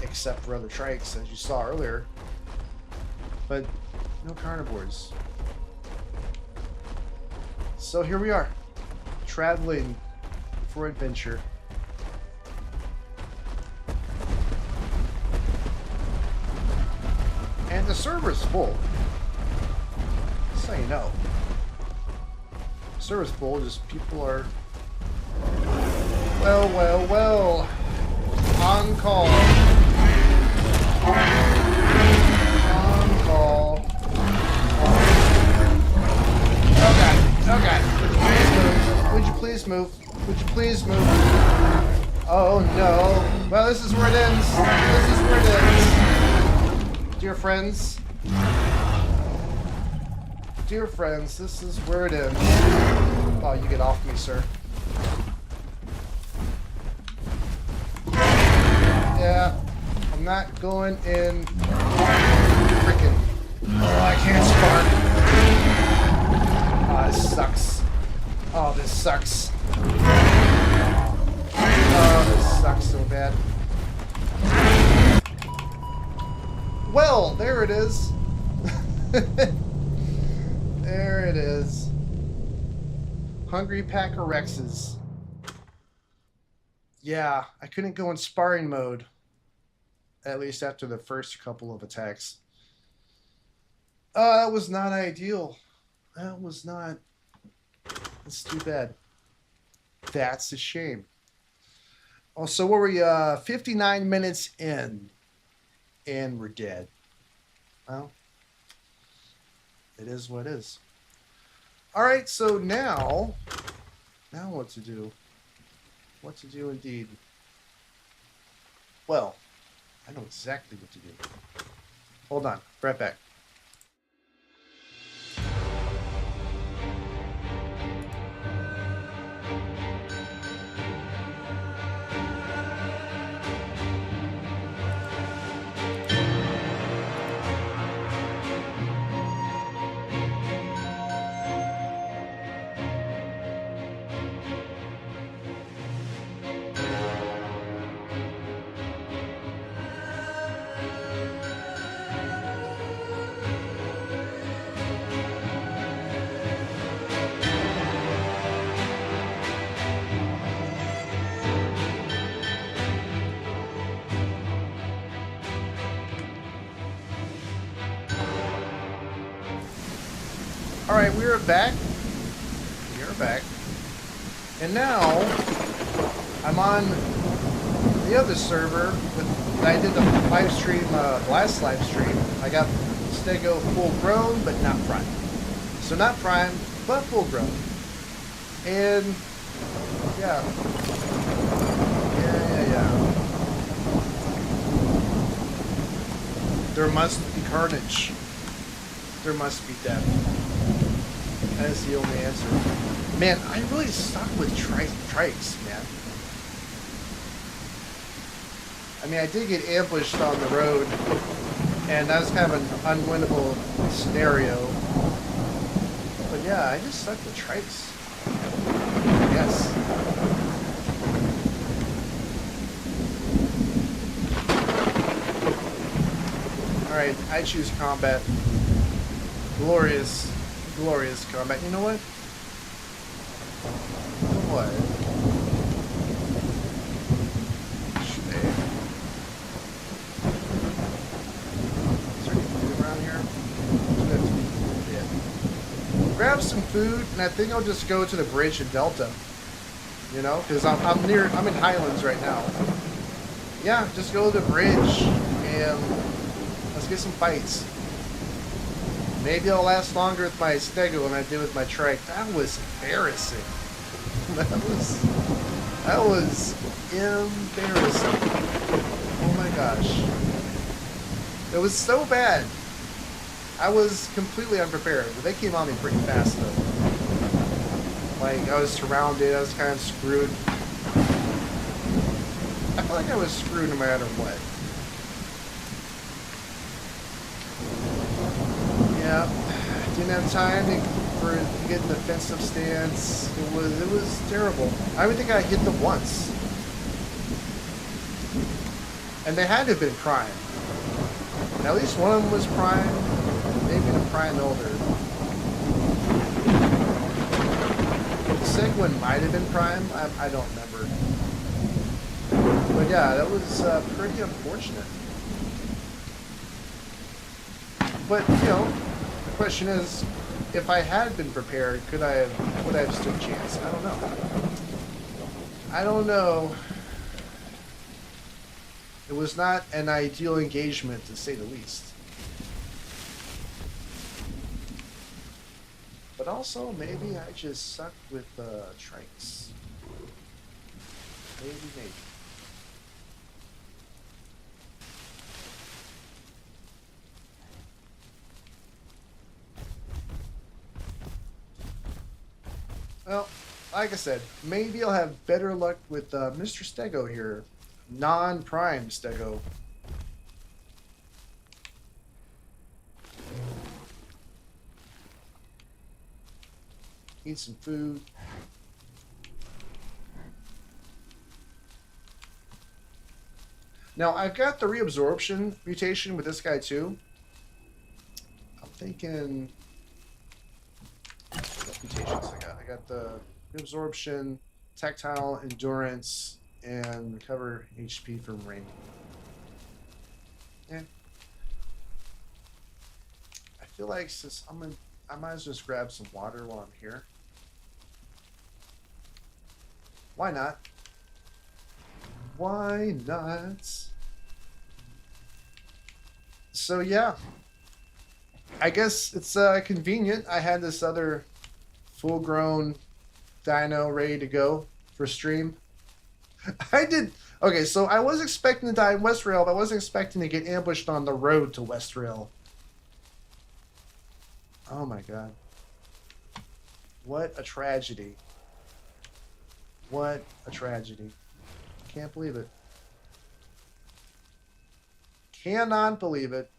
except for other trikes, as you saw earlier. But no carnivores. So here we are, traveling for adventure. And the server's full. So you know. The server's full, just people are... Well. On call. On call. Oh god. Would you please move? Would you please move? Oh no. Well, this is where it ends. This is where it ends. Dear friends. Dear friends, this is where it ends. Oh, you get off me, sir. Yeah, I'm not going in. Frickin'. Oh, I can't spark. Oh, this sucks. Oh, this sucks. Oh, this sucks so bad. Well, there it is. There it is. Hungry pack of Rexes. Yeah, I couldn't go in sparring mode. At least after the first couple of attacks. That was not ideal. That was not... It's too bad. That's a shame. Oh, so what were you, 59 minutes in. And we're dead. Well, it is what it is. Alright, so now what to do? What to do indeed. Well, I know exactly what to do. Hold on, right back. Alright, we are back. We are back. And now, I'm on the other server. I did the live stream, last live stream. I got Stego full grown, but not prime. So not prime, but full grown. And, yeah. Yeah. There must be carnage. There must be death. That is the only answer. Man, I really stuck with trikes, man. I mean, I did get ambushed on the road, and that was kind of an unwinnable scenario. But yeah, I just stuck with trikes. Yes. Alright, I choose combat. Glorious combat. You know what? what? Shit. Is there any food around here? Yeah. Grab some food, and I think I'll just go to the bridge in Delta. You know, because I'm in Highlands right now. Yeah, just go to the bridge and let's get some fights. Maybe I'll last longer with my stego than I did with my trike. That was embarrassing. That was embarrassing. Oh my gosh. It was so bad. I was completely unprepared. But they came on me pretty fast though. Like, I was surrounded, I was kind of screwed. I feel like I was screwed no matter what. Yeah, didn't have time to get an defensive stance. It was terrible. I don't think I hit them once. And they had to have been prime. At least one of them was prime, maybe the prime elder. The second one might have been prime. I don't remember. But yeah, that was pretty unfortunate. But you know, the question is, if I had been prepared, would I have stood a chance? I don't know. I don't know. It was not an ideal engagement, to say the least. But also, maybe I just suck with trikes. Maybe. Well, like I said, maybe I'll have better luck with Mr. Stego here. Non-prime Stego. Eat some food. Now, I've got the reabsorption mutation with this guy too. I'm thinking... What mutations I got? I got the reabsorption, tactile endurance, and recover HP from rain. Yeah. I feel like since I might as well just grab some water while I'm here. Why not? Why not? So yeah, I guess it's convenient. I had this other full-grown dino ready to go for stream. I did. Okay, so I was expecting to die in West Rail, but I wasn't expecting to get ambushed on the road to West Rail. Oh my god. What a tragedy. What a tragedy. Can't believe it. Cannot believe it.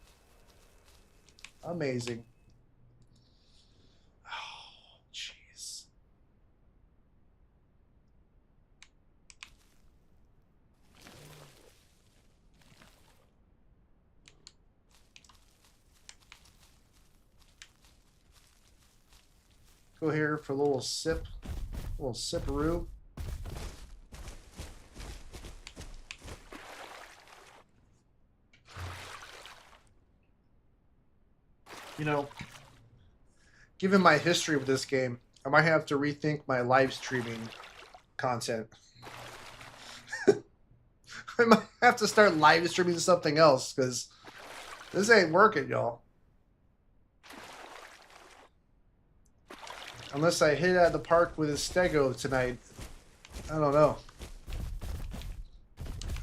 Amazing. Oh, jeez. Go here for a little sip. A little sipperoo. You know, given my history with this game, I might have to rethink my live streaming content. I might have to start live streaming something else, because this ain't working, y'all. Unless I hit it out of the park with a stego tonight. I don't know.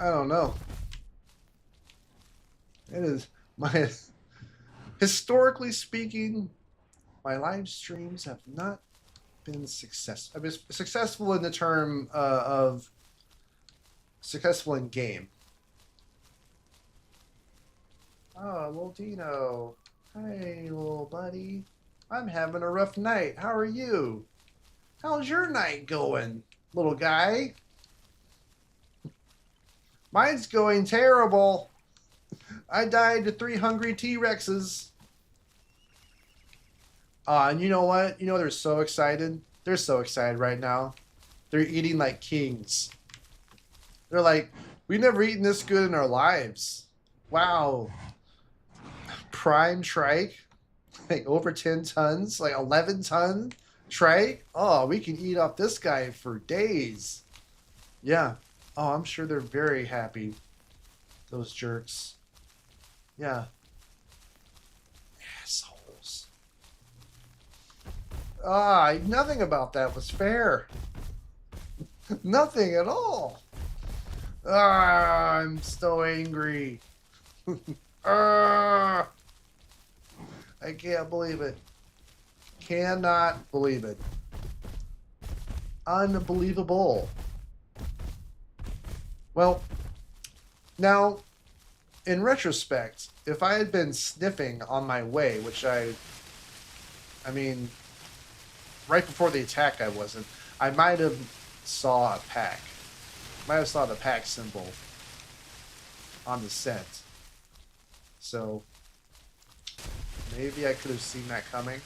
I don't know. It is my... Historically speaking, my live streams have not been successful. I've been successful in the term of successful in game. Oh, little Dino. Hey, little buddy. I'm having a rough night. How are you? How's your night going, little guy? Mine's going terrible. I died to 3 hungry T-Rexes. And you know what? You know they're so excited. They're so excited right now. They're eating like kings. They're like, we've never eaten this good in our lives. Wow. Prime Trike, like over 10 tons, like 11 ton trike. Oh, we can eat off this guy for days. Yeah. Oh, I'm sure they're very happy. Those jerks. Yeah. Assholes. Ah, nothing about that was fair. Nothing at all. Ah, I'm so angry. Ah, I can't believe it. Cannot believe it. Unbelievable. Well, now, in retrospect, if I had been sniffing on my way, which I mean, right before the attack I wasn't, I might have saw a pack. Might have saw the pack symbol on the scent. So, maybe I could have seen that coming.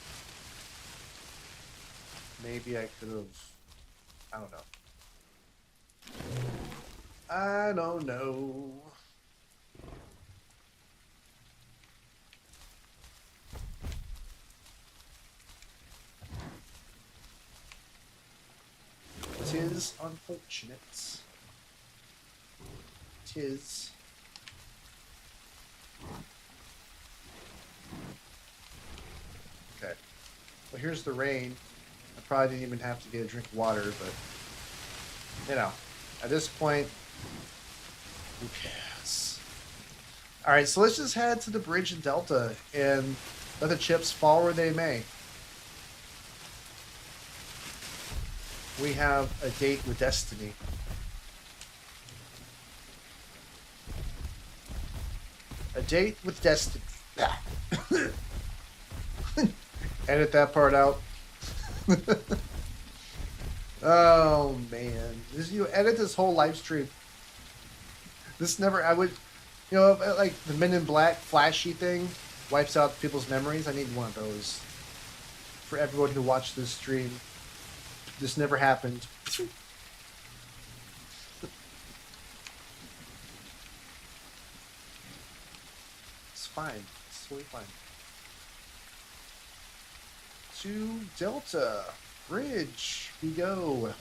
Maybe I could have... I don't know. I don't know. Tis unfortunate. Tis. Okay. Well, here's the rain. I probably didn't even have to get a drink of water, but, you know, at this point, who cares? Alright, so let's just head to the bridge in Delta and let the chips fall where they may. We have a date with destiny. A date with destiny. Edit that part out. Oh man, you edit this whole live stream. This never. I would, you know, like the Men in Black flashy thing wipes out people's memories. I need one of those for everyone who watched this stream. This never happened. It's fine. It's totally fine. To Delta Bridge we go.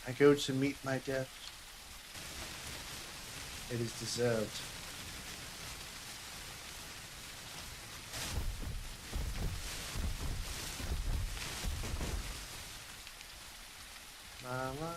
I go to meet my death. It is deserved. La, la, la, la, la.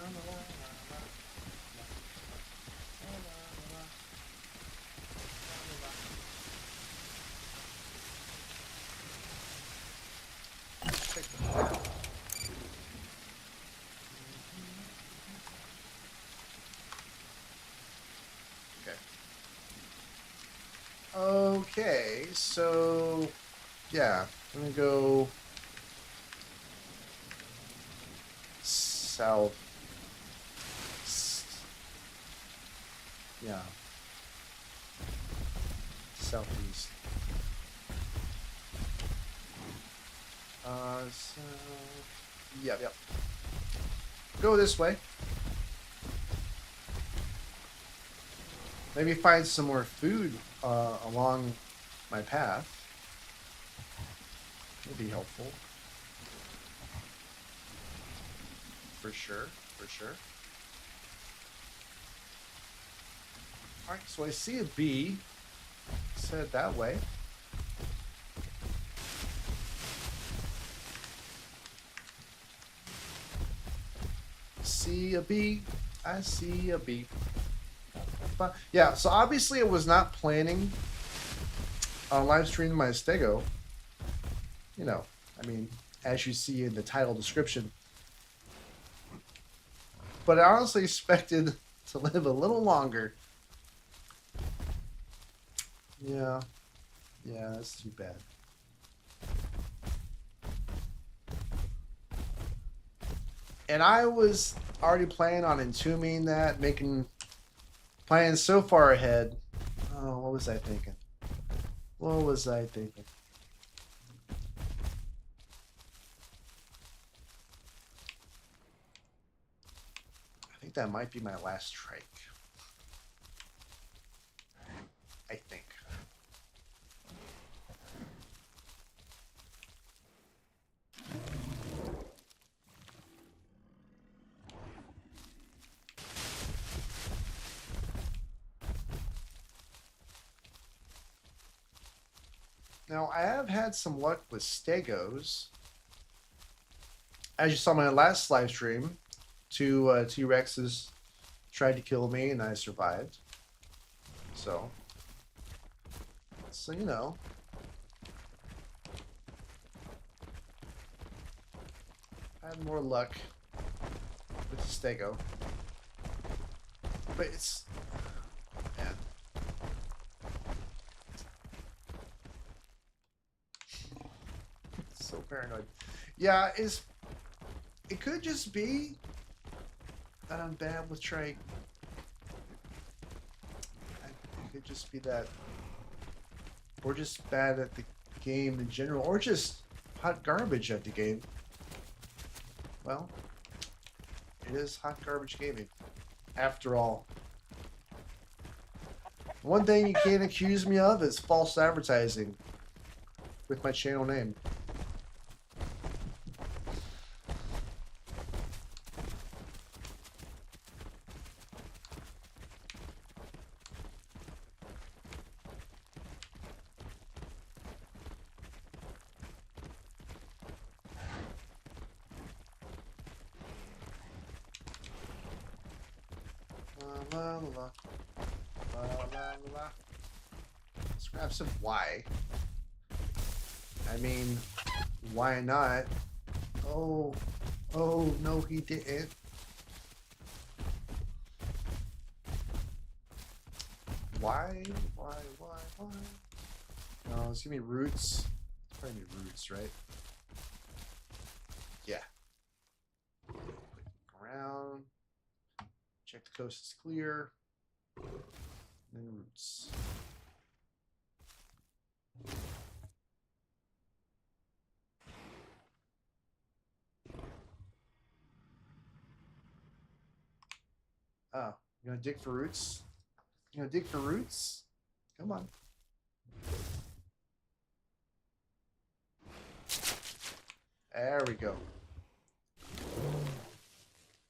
Okay, so yeah, I'm gonna go south. Yeah, southeast. So yep. Go this way. Maybe find some more food along my path. Would be helpful. For sure. Alright, so I see a bee. Let's head that way. See a bee. I see a bee. But yeah, so obviously I was not planning on live streaming my Stego. You know, I mean, as you see in the title description. But I honestly expected to live a little longer. Yeah, that's too bad. And I was already planning on entombing that, making plans so far ahead. Oh, what was I thinking? think that might be my last trike. I think. Now, I have had some luck with stegos. As you saw in my last live stream, two T-Rexes tried to kill me and I survived. So you know. I had more luck with the stego. But it's... man. So paranoid. Yeah, it could just be that I'm bad with trike. It could just be that. Or just bad at the game in general. Or just hot garbage at the game. Well, it is hot garbage gaming. After all. One thing you can't accuse me of is false advertising with my channel name. La, la, la. La, la, la. Let's grab some Y. I mean, why not? Oh, no, he didn't. Why? No, it's gonna be roots. It's probably gonna be roots, right? Yeah. Around. Check the coast is clear. And then roots. Oh, you gonna dig for roots? You gonna dig for roots? Come on. There we go.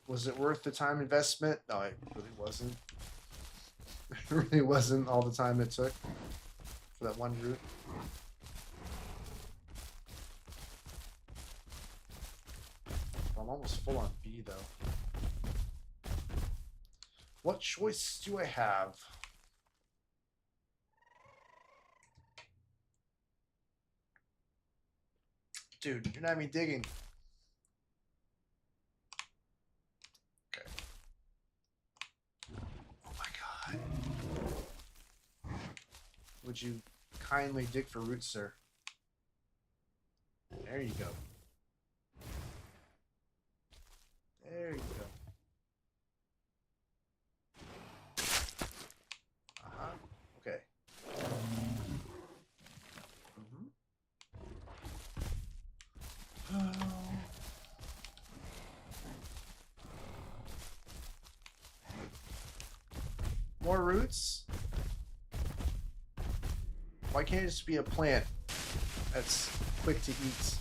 Was it worth the time investment? No, it really wasn't. It really wasn't all the time it took for that one route. I'm almost full on B though. What choice do I have? Dude, you're not even digging. Okay. Oh my god. Would you kindly dig for roots, sir? There you go. There you go. Okay. More roots? Why can't it just be a plant that's quick to eat?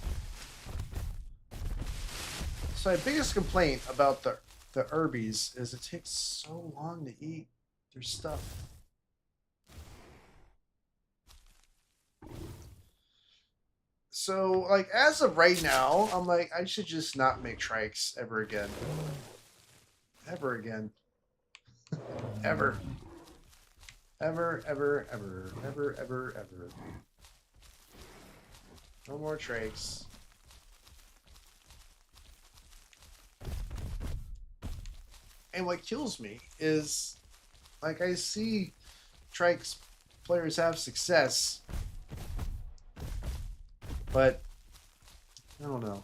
So my biggest complaint about the herbies is it takes so long to eat their stuff. So, like, as of right now, I'm like, I should just not make trikes ever again. Ever again. Ever. Ever, ever, ever, ever, ever, ever. No more trikes. And what kills me is, like, I see trikes players have success, but I don't know.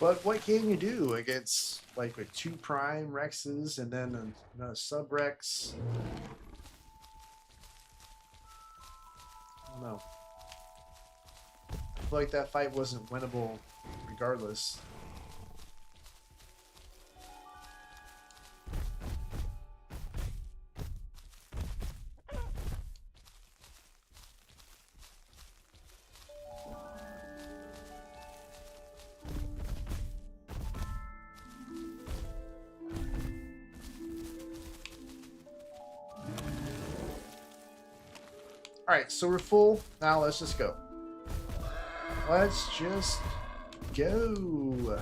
But what can you do against like with 2 Prime Rexes and then a sub Rex? I don't know. I feel like that fight wasn't winnable regardless. Alright, so we're full. Now let's just go. Let's just go.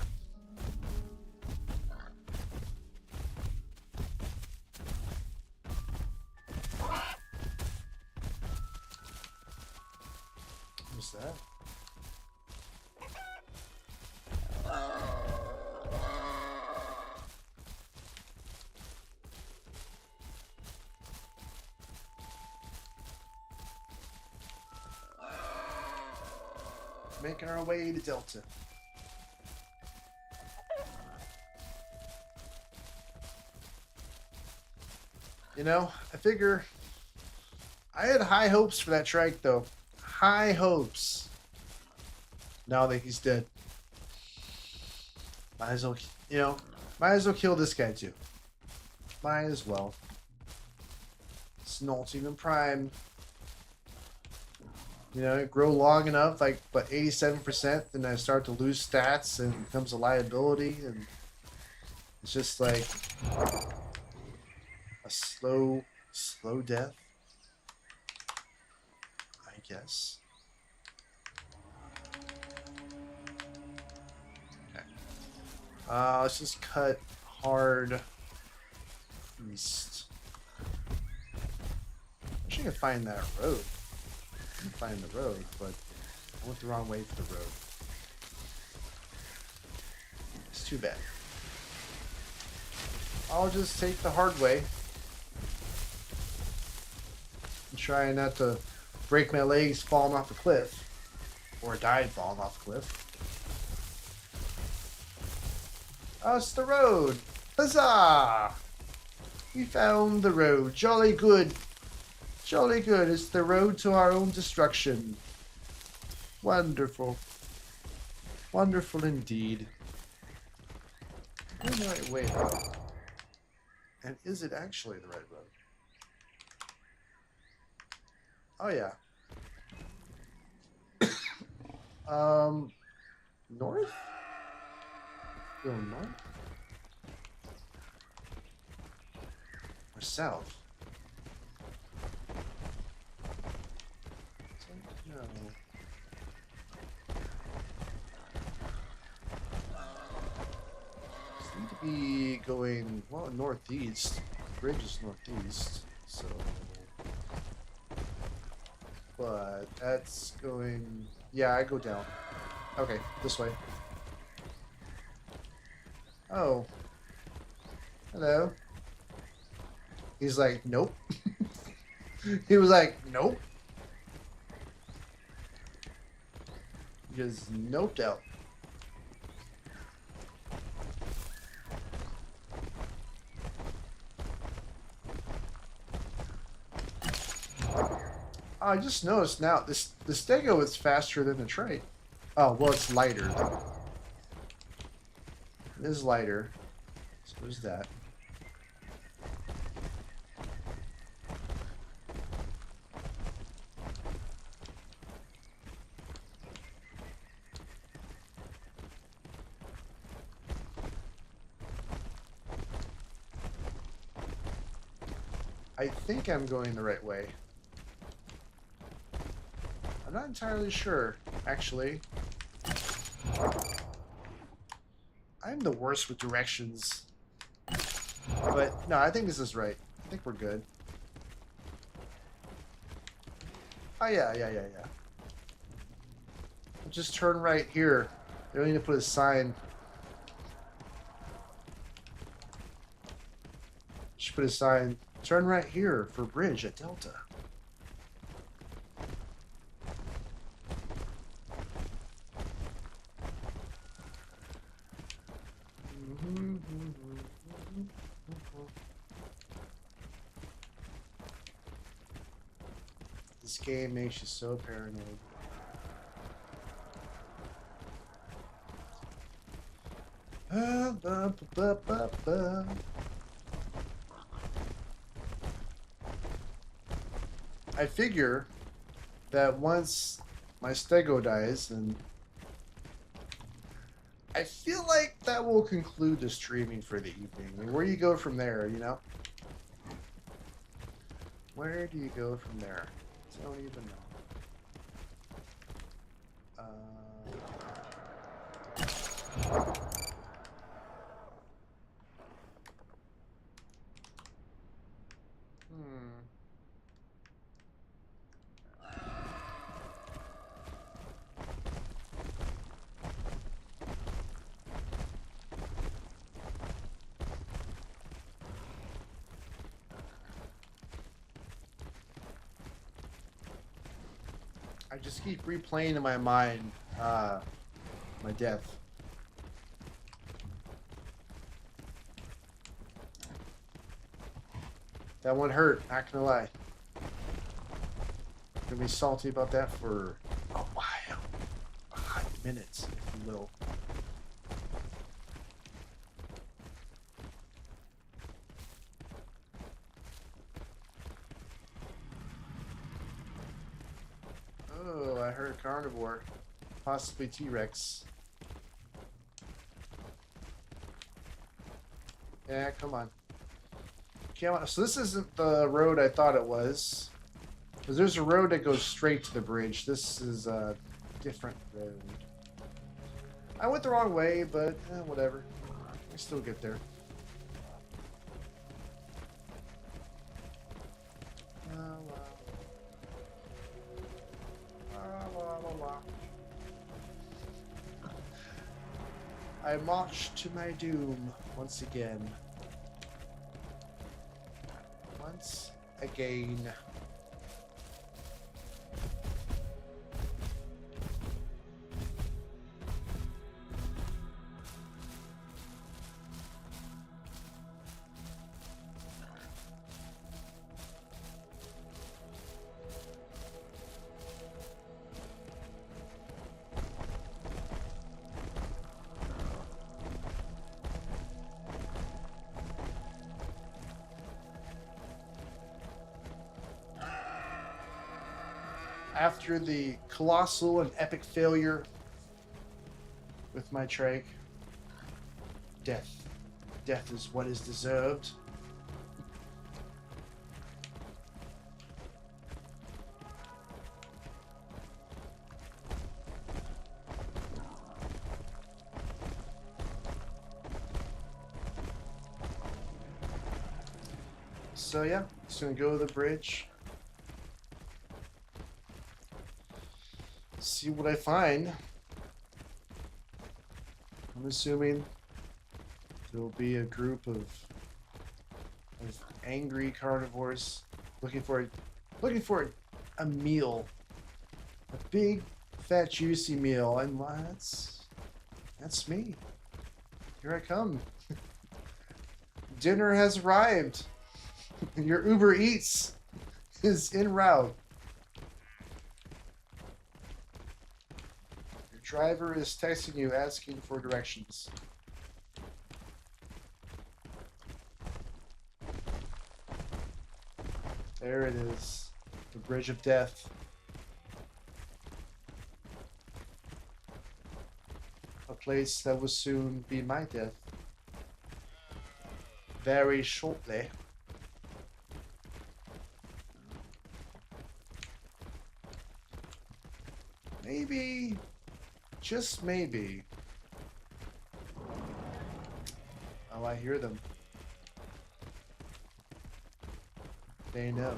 What's that? Making our way to Delta. You know, I figure I had high hopes for that trike though. High hopes. Now that he's dead. Might as well, you know, might as well kill this guy too. Might as well. It's not even Prime. You know, grow long enough, like, but 87%, then I start to lose stats and it becomes a liability, and it's just like a slow death, I guess. Okay. Let's just cut hard east. I should can find that road. Find the road, but I went the wrong way for the road. It's too bad. I'll just take the hard way and try not to break my legs falling off the cliff, or die falling off the cliff. Oh, it's the road! Huzzah! We found the road. Jolly good. Jolly good. It's the road to our own destruction. Wonderful. Wonderful indeed. We're the right way though. And is it actually the right road? Oh yeah. North? Go north? Or south? No. Seem to be going, well, northeast. The bridge is northeast, so. But that's going, yeah, I go down. Okay, this way. Oh. Hello. He's like, nope. He was like, nope. Just noped out. I just noticed now the Stego is faster than the trike. Oh well, it's lighter. It is lighter. So there's that. I think I'm going the right way. I'm not entirely sure, actually. I'm the worst with directions. But, no, I think this is right. I think we're good. Oh, yeah. I'll just turn right here. They don't need to put a sign. Should put a sign. Turn right here for bridge at Delta. This game makes you so paranoid. I figure that once my stego dies, and I feel like that will conclude the streaming for the evening. I mean, where do you go from there, you know? Where do you go from there? I don't even know. I just keep replaying in my mind my death. That one hurt, not gonna lie. Gonna be salty about that for a while. A hot minutes, if you will. Oh, I heard carnivore. Possibly T-Rex. Yeah, come on. Come on. So this isn't the road I thought it was. Because there's a road that goes straight to the bridge. This is a different road. I went the wrong way, but whatever. I still get there. I march to my doom once again. Once again. After the colossal and epic failure with my trike, death. Death is what is deserved. So yeah, just gonna go to the bridge. See what I find. I'm assuming there'll be a group of angry carnivores looking for a meal, a big, fat, juicy meal, and that's me. Here I come. Dinner has arrived. Your Uber Eats is en route. Driver is texting you asking for directions. There it is. The Bridge of Death. A place that will soon be my death. Very shortly. Maybe, just maybe. Oh, I hear them. They know.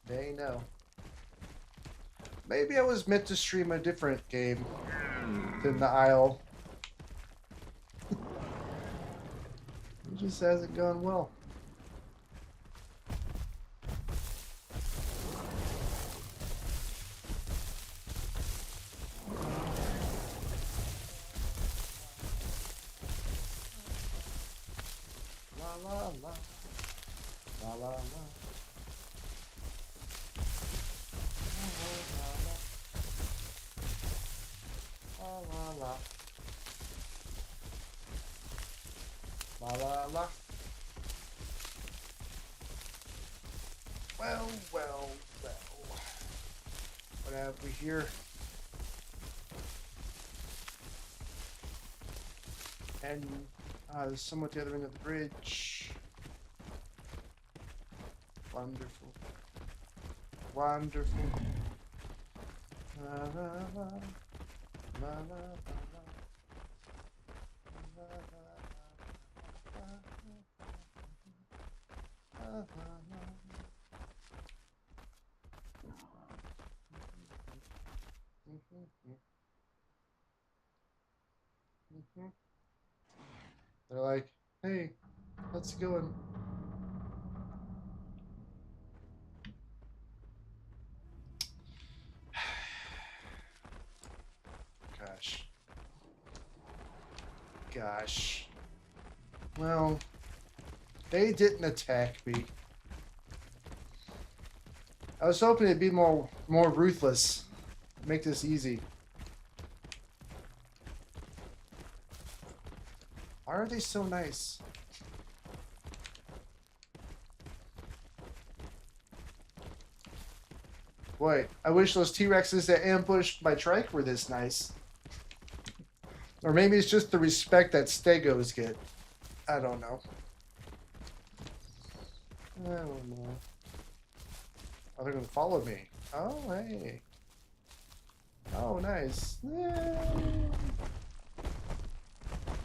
They know. Maybe I was meant to stream a different game than the Isle. It just hasn't gone well. la. La la la. La la la. La la la. Well, well, well. What have we here? And there's someone at the other end of the bridge. Wonderful. Wonderful. La la la. La la la. La la la. La la la. They're like, hey, let's go and gosh. Well, they didn't attack me. I was hoping it'd be more ruthless. Make this easy. Why are they so nice? Boy, I wish those T-Rexes that ambushed my trike were this nice. Or maybe it's just the respect that stegos get. I don't know. I don't know. Oh, they're gonna follow me. Oh, hey. Oh, nice. Yay!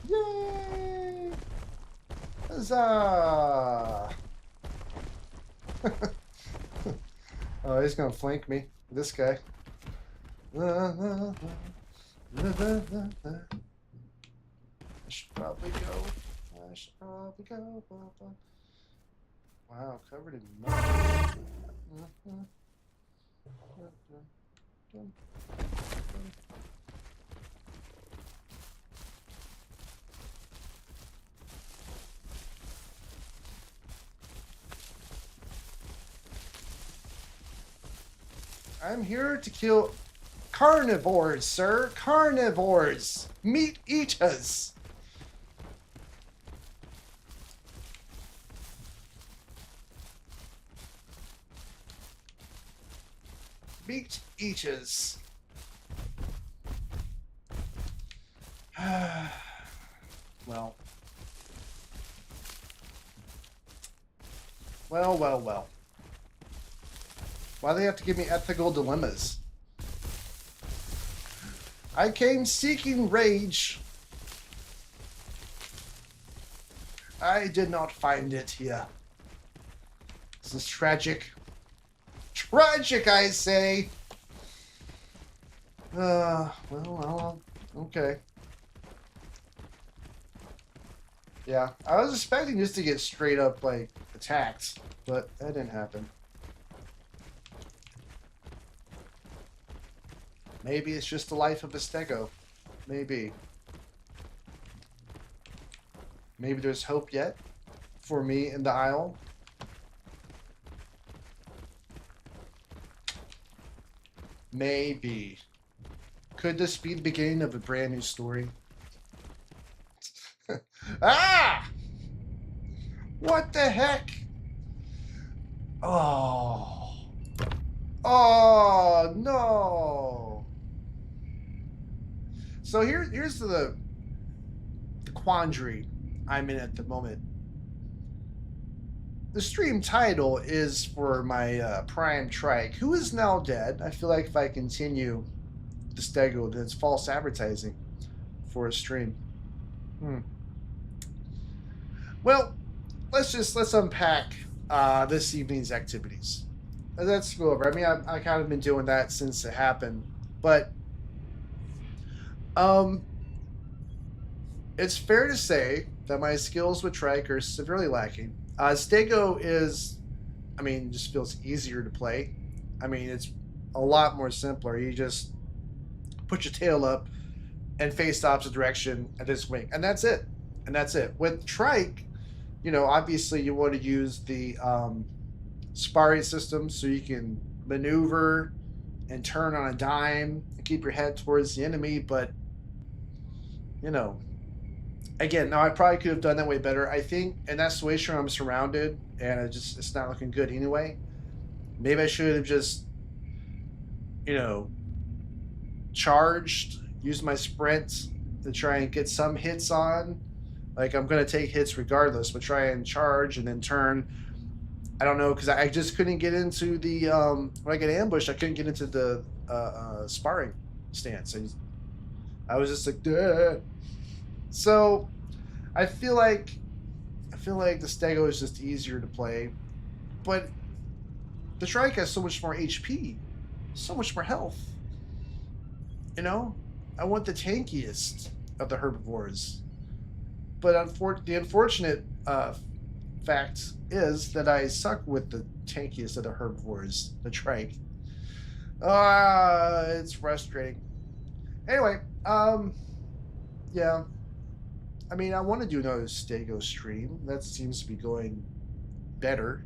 Yay! Huzzah! Oh, he's gonna flank me. This guy. I should probably go. I should probably go. Wow, covered in mud. I'm here to kill carnivores, sir. Carnivores. Meat eaters. Meat eaters. Well. Well, well, well. Why do they have to give me ethical dilemmas? I came seeking rage. I did not find it here. This is tragic. Tragic, I say. Well, okay. Yeah, I was expecting just to get straight up, like, attacked, but that didn't happen. Maybe it's just the life of a stego. Maybe. Maybe there's hope yet for me in the aisle. Maybe. Could this be the beginning of a brand new story? Ah! What the heck? Oh. Oh, no. So here's the quandary I'm in at the moment. The stream title is for my Prime Trike, who is now dead. I feel like if I continue the stego, then it's false advertising for a stream. Well, let's unpack this evening's activities. Let's go over. I mean, I kind of been doing that since it happened, but it's fair to say that my skills with trike are severely lacking. Stego is, I mean, just feels easier to play. I mean, it's a lot more simpler. You just put your tail up and face the opposite direction and just wing, and that's it. And that's it. With trike, You know, obviously you want to use the sparring system so you can maneuver and turn on a dime and keep your head towards the enemy. But you know, again, now I probably could have done that way better. I think in that situation I'm surrounded and it's not looking good anyway. Maybe I should have just, you know, charged, used my sprint to try and get some hits on. Like I'm gonna take hits regardless, but try and charge and then turn. I don't know because I just couldn't get into the when I get ambushed. I couldn't get into the sparring stance. I was just like, duh. So I feel like the Stego is just easier to play, but the Trike has so much more HP, so much more health. You know, I want the tankiest of the herbivores. But the unfortunate fact is that I suck with the tankiest of the herbivores, the trike. It's frustrating. Anyway, yeah. I mean, I want to do another Stego stream. That seems to be going better.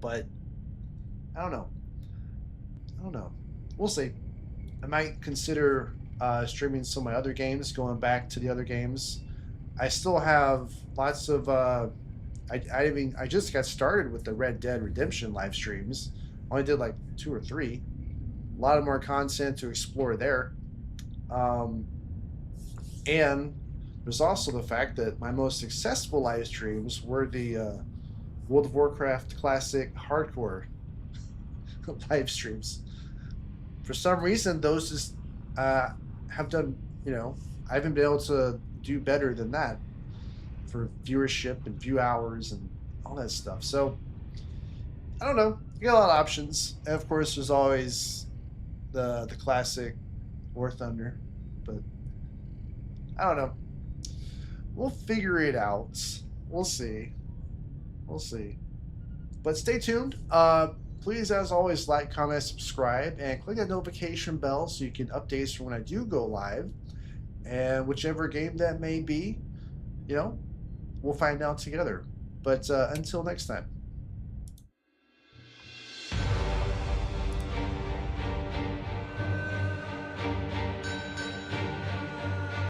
But I don't know. I don't know. We'll see. I might consider streaming some of my other games, going back to the other games. I still have lots of. I just got started with the Red Dead Redemption live streams. Only did like 2 or 3. A lot of more content to explore there. And there's also the fact that my most successful live streams were the World of Warcraft Classic Hardcore live streams. For some reason, those just have done, I haven't been able to do better than that for viewership and view hours and all that stuff. So, I don't know. You got a lot of options. And of course, there's always the classic War Thunder. But, I don't know. We'll figure it out. We'll see. We'll see. But stay tuned. Please, as always, like, comment, subscribe, and click that notification bell so you get updates from when I do go live. And whichever game that may be, we'll find out together. But until next time.